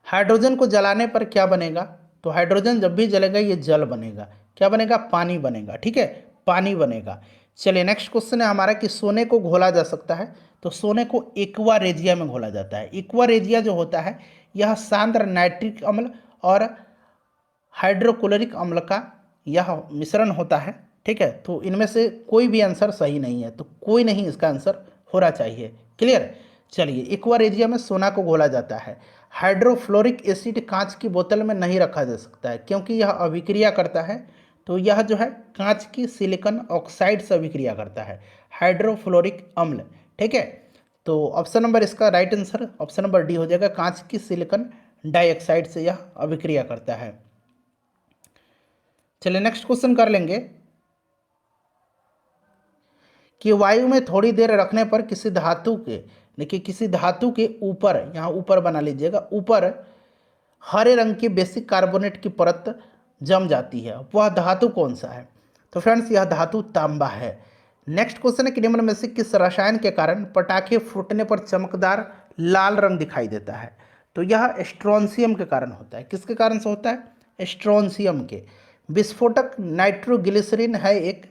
हाइड्रोजन को जलाने पर क्या बनेगा? तो हाइड्रोजन जब भी जलेगा ये जल बनेगा, क्या बनेगा? पानी बनेगा, ठीक है, पानी बनेगा। चलिए नेक्स्ट क्वेश्चन है हमारा कि सोने को घोला जा सकता है? तो सोने को एक्वा रेजिया में घोला जाता है। एक्वा रेजिया जो होता है यह सांद्र नाइट्रिक अम्ल और हाइड्रोक्लोरिक अम्ल का यह मिश्रण होता है, ठीक है। तो इनमें से कोई भी आंसर सही नहीं है, तो कोई नहीं इसका आंसर होना चाहिए, क्लियर। चलिए एक्वा रेजिया में सोना को घोला जाता है। हाइड्रोफ्लोरिक एसिड कांच की बोतल में नहीं रखा जा सकता है क्योंकि यह अभिक्रिया करता है, तो यह जो है कांच की सिलिकॉन ऑक्साइड से अभिक्रिया करता है, हाइड्रोफ्लोरिक अम्ल, ठीक है। तो ऑप्शन नंबर इसका right answer option number D हो जाएगा, कांच की सिलिकॉन डाइऑक्साइड से यह अभिक्रिया करता है। चलिए नेक्स्ट क्वेश्चन कर लेंगे कि वायु में थोड़ी देर रखने पर किसी धातु के, देखिए किसी धातु के ऊपर, यहाँ ऊपर बना लीजिएगा, ऊपर हरे रंग की बेसिक कार्बोनेट की परत जम जाती है, वह धातु कौन सा है? तो फ्रेंड्स यह धातु तांबा है। नेक्स्ट क्वेश्चन है कि निम्न में से किस रसायन के कारण पटाखे फूटने पर चमकदार लाल रंग दिखाई देता है? तो यह स्ट्रोंशियम के कारण होता है। किसके कारण से होता है? स्ट्रोंशियम के। विस्फोटक नाइट्रोग्लिसरीन है एक,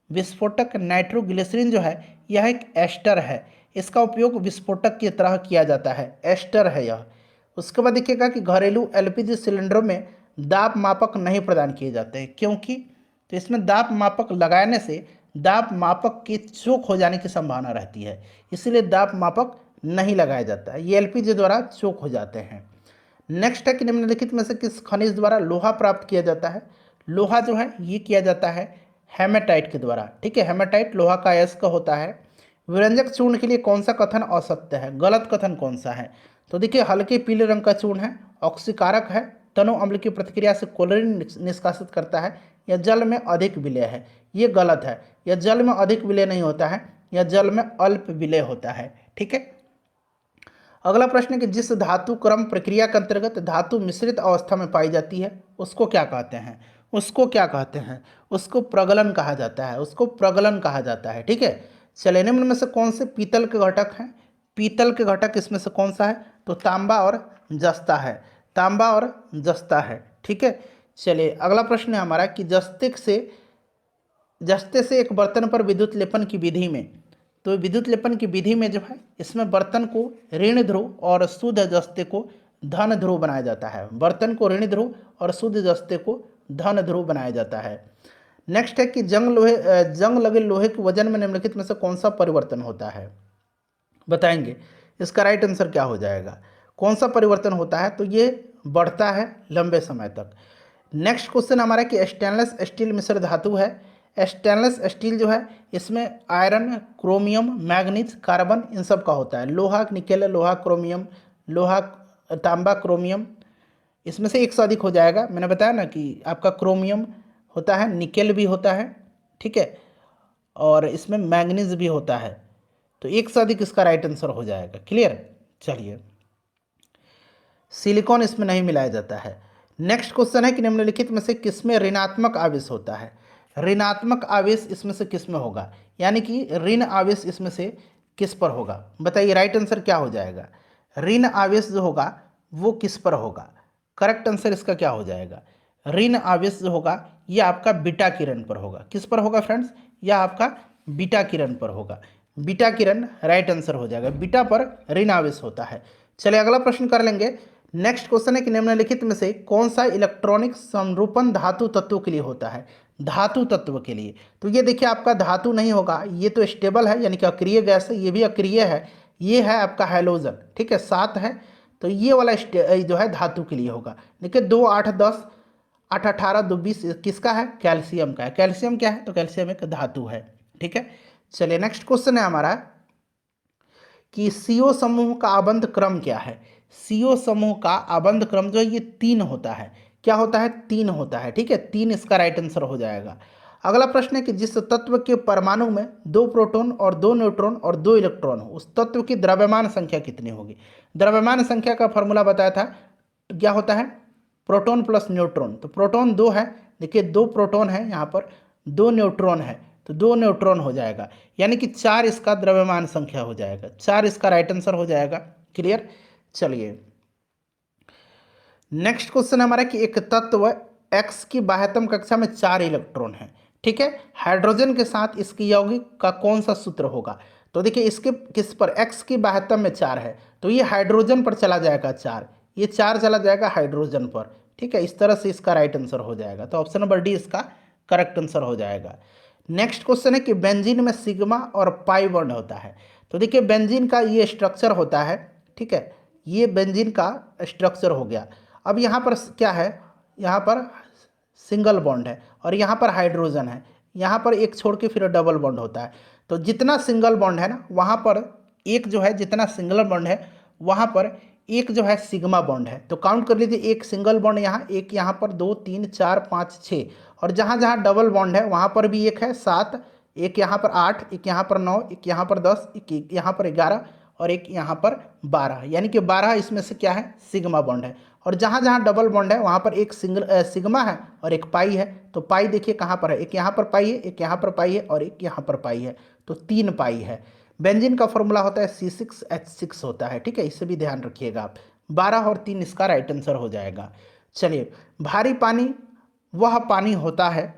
विस्फोटक नाइट्रोग्लिसरीन जो है यह एक एस्टर है, इसका उपयोग विस्फोटक की तरह किया जाता है, एस्टर है यह। उसके बाद देखिएगा कि घरेलू एलपीजी सिलेंडरों में दाब मापक नहीं प्रदान किए जाते हैं, क्योंकि तो इसमें दाब मापक लगाने से दाब मापक के चोक हो जाने की संभावना रहती है, इसीलिए दाब मापक नहीं लगाया जाता है, ये एलपीजी द्वारा चोक हो जाते हैं। नेक्स्ट है कि निम्नलिखित में से किस खनिज द्वारा लोहा प्राप्त किया जाता है। लोहा जो है ये किया जाता है हेमेटाइट के द्वारा, ठीक है, हेमेटाइट लोहा का अयस्क होता है। विरंजक चूर्ण के लिए कौन सा कथन असत्य है, गलत कथन कौन सा है। तो देखिए हल्के पीले रंग का चूर्ण है, ऑक्सीकारक है, तनु अम्ल की प्रतिक्रिया से क्लोरीन निष्कासित करता है, या जल में अधिक विलय है, ये गलत है, यह जल में अधिक विलय नहीं होता है, यह जल में अल्प विलय होता है, ठीक है। अगला प्रश्न है कि जिस धातु क्रम प्रक्रिया के अंतर्गत धातु मिश्रित अवस्था में पाई जाती है उसको क्या कहते हैं, उसको क्या कहते हैं, उसको प्रगलन कहा जाता है, उसको प्रगलन कहा जाता है, ठीक है। चलिए निम्न में से कौन से पीतल के घटक हैं, पीतल के घटक इसमें से कौन सा है, तो तांबा और जस्ता है, तांबा और जस्ता है, ठीक है। चलिए अगला प्रश्न है हमारा कि जस्ते से एक बर्तन पर विद्युत लेपन की विधि में, तो विद्युत लेपन की विधि में जो है इसमें बर्तन को ऋण ध्रुव और शुद्ध जस्ते को धन ध्रुव बनाया जाता है, बर्तन को ऋण ध्रुव और शुद्ध जस्ते को धन ध्रुव बनाया जाता है। नेक्स्ट है कि जंग लगे लोहे के वजन में निम्नलिखित में से कौन सा परिवर्तन होता है, बताएंगे। इसका राइट आंसर क्या हो जाएगा, कौन सा परिवर्तन होता है, तो ये बढ़ता है लंबे समय तक। नेक्स्ट क्वेश्चन हमारा कि स्टेनलेस स्टील मिश्र धातु है, स्टेनलेस स्टील जो है इसमें iron, chromium, manganese, carbon in सब का होता है, लोहा निकेल, लोहा क्रोमियम, लोहा तांबा क्रोमियम, इसमें से एक से अधिक हो जाएगा। मैंने बताया ना कि आपका क्रोमियम होता है, निकेल भी होता है, ठीक है, और इसमें मैग्नीज भी होता है, तो एक से अधिक इसका राइट आंसर हो जाएगा, क्लियर। चलिए सिलिकॉन इसमें नहीं मिलाया जाता है। नेक्स्ट क्वेश्चन है कि निम्नलिखित में से किसमें ऋणात्मक आवेश होता है, ऋणात्मक आवेश इसमें से किस में होगा, यानी कि ऋण आवेश इसमें से किस पर होगा, बताइए राइट आंसर क्या हो जाएगा। ऋण आवेश जो होगा वो किस पर होगा, करेक्ट आंसर इसका क्या हो जाएगा, ऋण आवेश जो होगा ये आपका बीटा किरण पर होगा, किस पर होगा फ्रेंड्स, यह आपका बीटा किरण पर होगा, बीटा किरण राइट आंसर हो जाएगा, बीटा पर ऋण आवेश होता है। चलिए अगला प्रश्न कर लेंगे। नेक्स्ट क्वेश्चन है कि निम्नलिखित में से कौन सा इलेक्ट्रॉनिक समरूपण धातु तत्व के लिए होता है, धातु तत्व के लिए, तो ये देखिए आपका धातु नहीं होगा, ये तो स्टेबल है यानी कि अक्रिय गैस है, ये भी अक्रिय है, ये है आपका हैलोजन, ठीक है, 7 है, तो ये वाला जो है धातु के लिए होगा। देखिए 2, 8, 10, 8, 18, 2, 20 किसका है, कैल्शियम का है, कैल्शियम क्या है, तो कैल्शियम एक धातु है, ठीक है। चलिए नेक्स्ट क्वेश्चन है हमारा कि सीओ समूह का आबंध क्रम क्या है, सीओ समूह का आबंध क्रम जो है ये 3 होता है, क्या होता है, 3 होता है, ठीक है, 3 इसका राइट आंसर हो जाएगा। अगला प्रश्न है कि जिस तत्व के परमाणु में 2 प्रोटॉन और 2 न्यूट्रॉन और 2 इलेक्ट्रॉन हो उस तत्व की द्रव्यमान संख्या कितनी होगी, द्रव्यमान संख्या का फॉर्मूला बताया था, क्या होता है, प्रोटॉन प्लस न्यूट्रॉन, तो प्रोटॉन 2 है, देखिए 2 प्रोटॉन है यहाँ पर, 2 न्यूट्रॉन है, तो 2 न्यूट्रॉन हो जाएगा, यानी कि 4 इसका द्रव्यमान संख्या हो जाएगा, 4 इसका राइट आंसर हो जाएगा, क्लियर। चलिए नेक्स्ट क्वेश्चन हमारा कि एक तत्व X की बाह्यतम कक्षा में 4 इलेक्ट्रॉन है, ठीक है, हाइड्रोजन के साथ इसकी यौगिक का कौन सा सूत्र होगा, तो देखिए इसके किस पर, X की बाह्यतम में 4 है तो ये हाइड्रोजन पर चला जाएगा 4, ये 4 चला जाएगा हाइड्रोजन पर, ठीक है, इस तरह से इसका राइट आंसर हो जाएगा, तो ऑप्शन नंबर डी इसका करेक्ट आंसर हो जाएगा। नेक्स्ट क्वेश्चन है कि बेंजीन में सिग्मा और पाई बॉन्ड होता है, तो देखिए बेंजीन का ये स्ट्रक्चर होता है, ठीक है, ये बेंजीन का स्ट्रक्चर हो गया। अब यहाँ पर क्या है, यहाँ पर सिंगल बॉन्ड है और यहाँ पर हाइड्रोजन है, यहाँ पर एक छोड़ के फिर डबल बॉन्ड होता है, तो जितना सिंगल बॉन्ड है ना वहाँ पर एक जो है, जितना सिंगल बॉन्ड है वहाँ पर एक जो है सिग्मा बॉन्ड है, तो काउंट कर लीजिए, एक सिंगल बॉन्ड यहाँ, एक यहाँ पर, 2, 3, 4, 5, 6, और जहाँ जहाँ डबल बॉन्ड है वहाँ पर भी एक है 7, एक यहाँ पर 8, एक यहाँ पर 9, एक यहाँ पर 10, एक यहाँ पर 11 और एक यहाँ पर 12, यानी कि 12 इसमें से क्या है, सिग्मा बॉन्ड है, और जहाँ जहाँ डबल बॉन्ड है वहाँ पर एक सिग्मा है और एक पाई है, तो पाई देखिए कहाँ पर है, एक यहाँ पर पाई है, एक यहाँ पर पाई है और एक यहाँ पर पाई है, तो 3 पाई है। बेंजीन का फॉर्मूला होता है C6H6 होता है, ठीक है, इसे भी ध्यान रखिएगा आप, 12 और 3 इसका राइट आंसर हो जाएगा। चलिए, भारी पानी वह पानी होता है,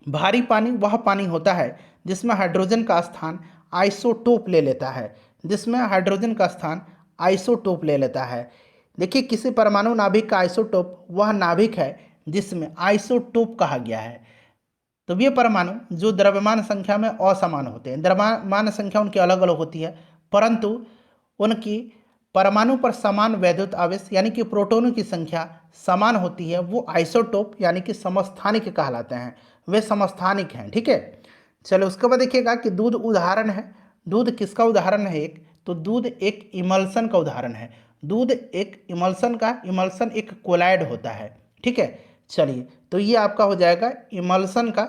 भारी पानी वह पानी होता है जिसमें हाइड्रोजन का स्थान आइसोटोप ले लेता है, जिसमें हाइड्रोजन का स्थान आइसोटोप ले लेता है। देखिए, किसी परमाणु नाभिक का आइसोटोप वह नाभिक है जिसमें आइसोटोप कहा गया है। तो ये परमाणु जो द्रव्यमान संख्या में असमान होते हैं, द्रव्यमान संख्या उनकी अलग अलग होती है, परंतु उनकी परमाणु पर समान वैद्युत आवेश यानी कि प्रोटॉनों की संख्या समान होती है, वो आइसोटोप यानी कि समस्थानिक कहलाते हैं, वे समस्थानिक हैं। ठीक है, चलो उसके बाद देखिएगा कि दूध उदाहरण है। दूध किसका उदाहरण है? एक तो दूध एक इमल्सन का उदाहरण है। दूध एक इमल्सन का, इमल्सन एक कोलाइड होता है। ठीक है, चलिए तो ये आपका हो जाएगा इमल्सन का।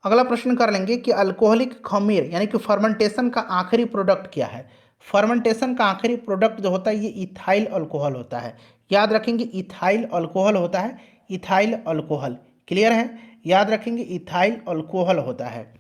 अगला प्रश्न कर लेंगे कि अल्कोहलिक खमीर यानी कि फर्मेंटेशन का आखिरी प्रोडक्ट क्या है? फर्मेंटेशन का आखिरी प्रोडक्ट जो होता है ये इथाइल अल्कोहल होता है। याद रखेंगे इथाइल अल्कोहल होता है, इथाइल अल्कोहल। क्लियर है? याद रखेंगे इथाइल अल्कोहल होता है।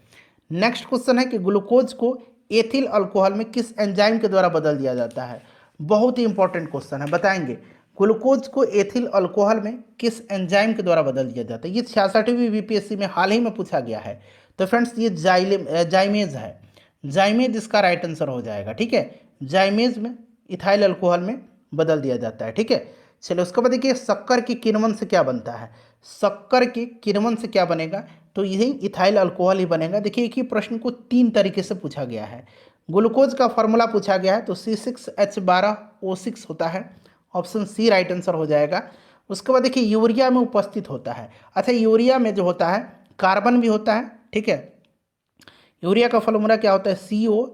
नेक्स्ट क्वेश्चन है कि ग्लूकोज को एथिल अल्कोहल में किस एंजाइम के द्वारा बदल दिया जाता है? बहुत ही इंपॉर्टेंट क्वेश्चन है, बताएंगे ग्लूकोज को एथिल अल्कोहल में किस एंजाइम के द्वारा बदल दिया जाता है। ये 66वीं बीपीएससी में हाल ही में पूछा गया है। तो फ्रेंड्स ये जाइमेज है, जाइमेज इसका राइट आंसर हो जाएगा। ठीक है, जाइमेज में इथाइल अल्कोहल में बदल दिया जाता है। ठीक है, चलो उसके बाद देखिए शक्कर की किण्वन से क्या बनता है? शक्कर के किण्वन से क्या बनेगा? तो यही इथाइल अल्कोहल ही बनेगा। देखिए एक ही प्रश्न को 3 तरीके से पूछा गया है। ग्लूकोज का फॉर्मूला पूछा गया है तो C6H12O6 होता है, ऑप्शन सी राइट आंसर हो जाएगा। उसके बाद देखिए यूरिया में उपस्थित होता है। अच्छा, यूरिया में जो होता है कार्बन भी होता है। ठीक है, यूरिया का फॉर्मूला क्या होता है? CO,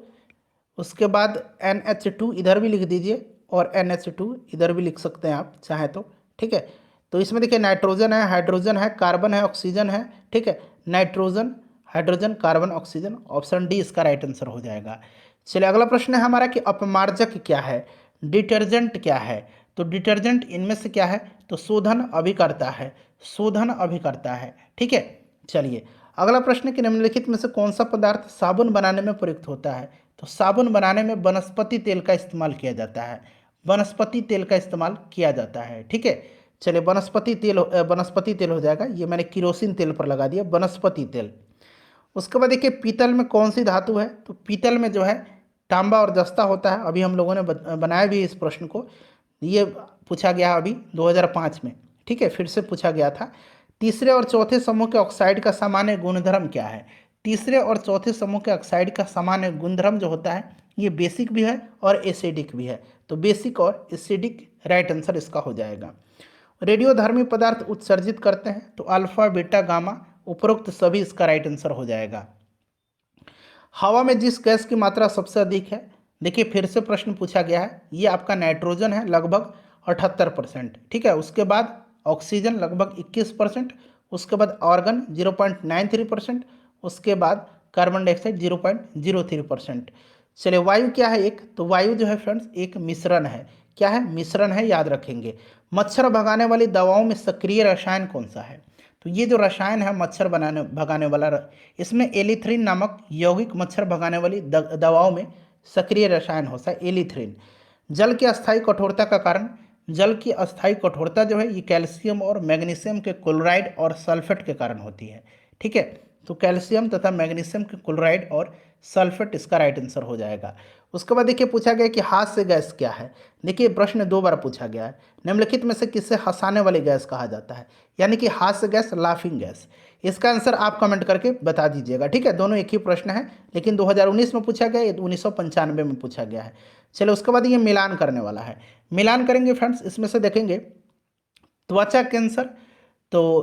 उसके बाद NH2 इधर भी लिख दीजिए और NH2 इधर भी लिख सकते हैं आप चाहें तो। ठीक है, तो इसमें देखिए नाइट्रोजन है, हाइड्रोजन है, कार्बन है, ऑक्सीजन है। ठीक है, nitrogen, hydrogen, carbon, oxygen, option D इसका राइट आंसर हो जाएगा। चलिए अगला प्रश्न है हमारा कि अपमार्जक क्या है, डिटर्जेंट क्या है? तो डिटर्जेंट इनमें से क्या है? तो शोधन अभिकर्ता है, शोधन अभिकर्ता है। ठीक है, चलिए अगला प्रश्न कि निम्नलिखित में से कौन सा पदार्थ साबुन बनाने में प्रयुक्त होता है? तो साबुन बनाने में वनस्पति तेल का इस्तेमाल किया जाता है, वनस्पति तेल का इस्तेमाल किया जाता है। ठीक है, चलिए वनस्पति तेल हो जाएगा। ये मैंने किरोसिन तेल पर लगा दिया, वनस्पति तेल। उसके बाद देखिए पीतल में कौन सी धातु है? तो पीतल में जो है तांबा और जस्ता होता है। अभी हम लोगों ने बनाया भी इस प्रश्न को, ये पूछा गया अभी 2005 में। ठीक है, फिर से पूछा गया था। तीसरे और चौथे समूह के ऑक्साइड का सामान्य गुणधर्म क्या है? तीसरे और चौथे समूह के ऑक्साइड का सामान्य गुणधर्म जो होता है ये बेसिक भी है और एसिडिक भी है। तो बेसिक और एसिडिक राइट आंसर इसका हो जाएगा। रेडियोधर्मी पदार्थ उत्सर्जित करते हैं तो अल्फा, बीटा, गामा, उपरोक्त सभी इसका राइट आंसर हो जाएगा। हवा में जिस गैस की मात्रा सबसे अधिक है, देखिए फिर से प्रश्न पूछा गया है, ये आपका नाइट्रोजन है लगभग 78%। ठीक है, उसके बाद ऑक्सीजन लगभग 21%, उसके बाद ऑर्गन 0.93%, उसके बाद कार्बन डाइऑक्साइड 0.03%। चलिए वायु क्या है? एक तो वायु जो है फ्रेंड्स एक मिश्रण है। क्या है? मिश्रण है, याद रखेंगे। मच्छर भगाने वाली दवाओं में सक्रिय रसायन कौन सा है? तो ये जो रसायन है मच्छर भगाने वाला, इसमें एलिथ्रिन नामक यौगिक मच्छर भगाने वाली दवाओं में सक्रिय रसायन होता है एलिथ्रिन। जल की अस्थायी कठोरता का कारण, जल की अस्थायी कठोरता जो है ये कैल्शियम और मैग्नीशियम के क्लोराइड और सल्फेट के कारण होती है। ठीक है, तो कैल्शियम तथा मैग्नीशियम के क्लोराइड और सल्फेट इसका राइट आंसर हो जाएगा। उसके बाद देखिए पूछा गया कि हास्य गैस क्या है? देखिए प्रश्न 2 बार पूछा गया है। निम्नलिखित में से किससे हंसाने वाली गैस कहा जाता है? यानी कि हास्य गैस, लाफिंग गैस। इसका आंसर आप कमेंट करके बता दीजिएगा। ठीक है, दोनों एक ही प्रश्न है, लेकिन 2019 में पूछा गया, ये 1995 में पूछा गया है। चलो उसके बाद ये मिलान करने वाला है। मिलान करेंगे फ्रेंड्स, इसमें से देखेंगे त्वचा कैंसर। तो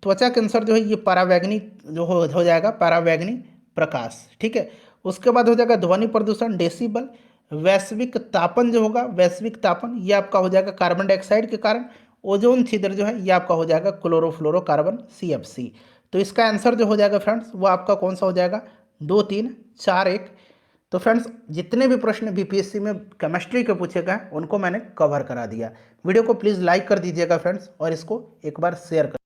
त्वचा कैंसर जो है ये परावैंगनी जो हो जाएगा, परावैंगनी प्रकाश। ठीक है, उसके बाद हो जाएगा ध्वनि प्रदूषण, डेसिबल। वैश्विक तापन जो होगा, वैश्विक तापन ये आपका हो जाएगा कार्बन डाइऑक्साइड के कारण। ओजोन छिद्र जो है ये आपका हो जाएगा क्लोरोफ्लोरोकार्बन, CFC। तो इसका आंसर जो हो जाएगा फ्रेंड्स वो आपका कौन सा हो जाएगा? 2, 3, 4, 1। तो फ्रेंड्स जितने भी प्रश्न बीपीएससी में केमिस्ट्री के पूछे गए उनको मैंने कवर करा दिया। वीडियो को प्लीज़ लाइक कर दीजिएगा फ्रेंड्स और इसको एक बार शेयर कर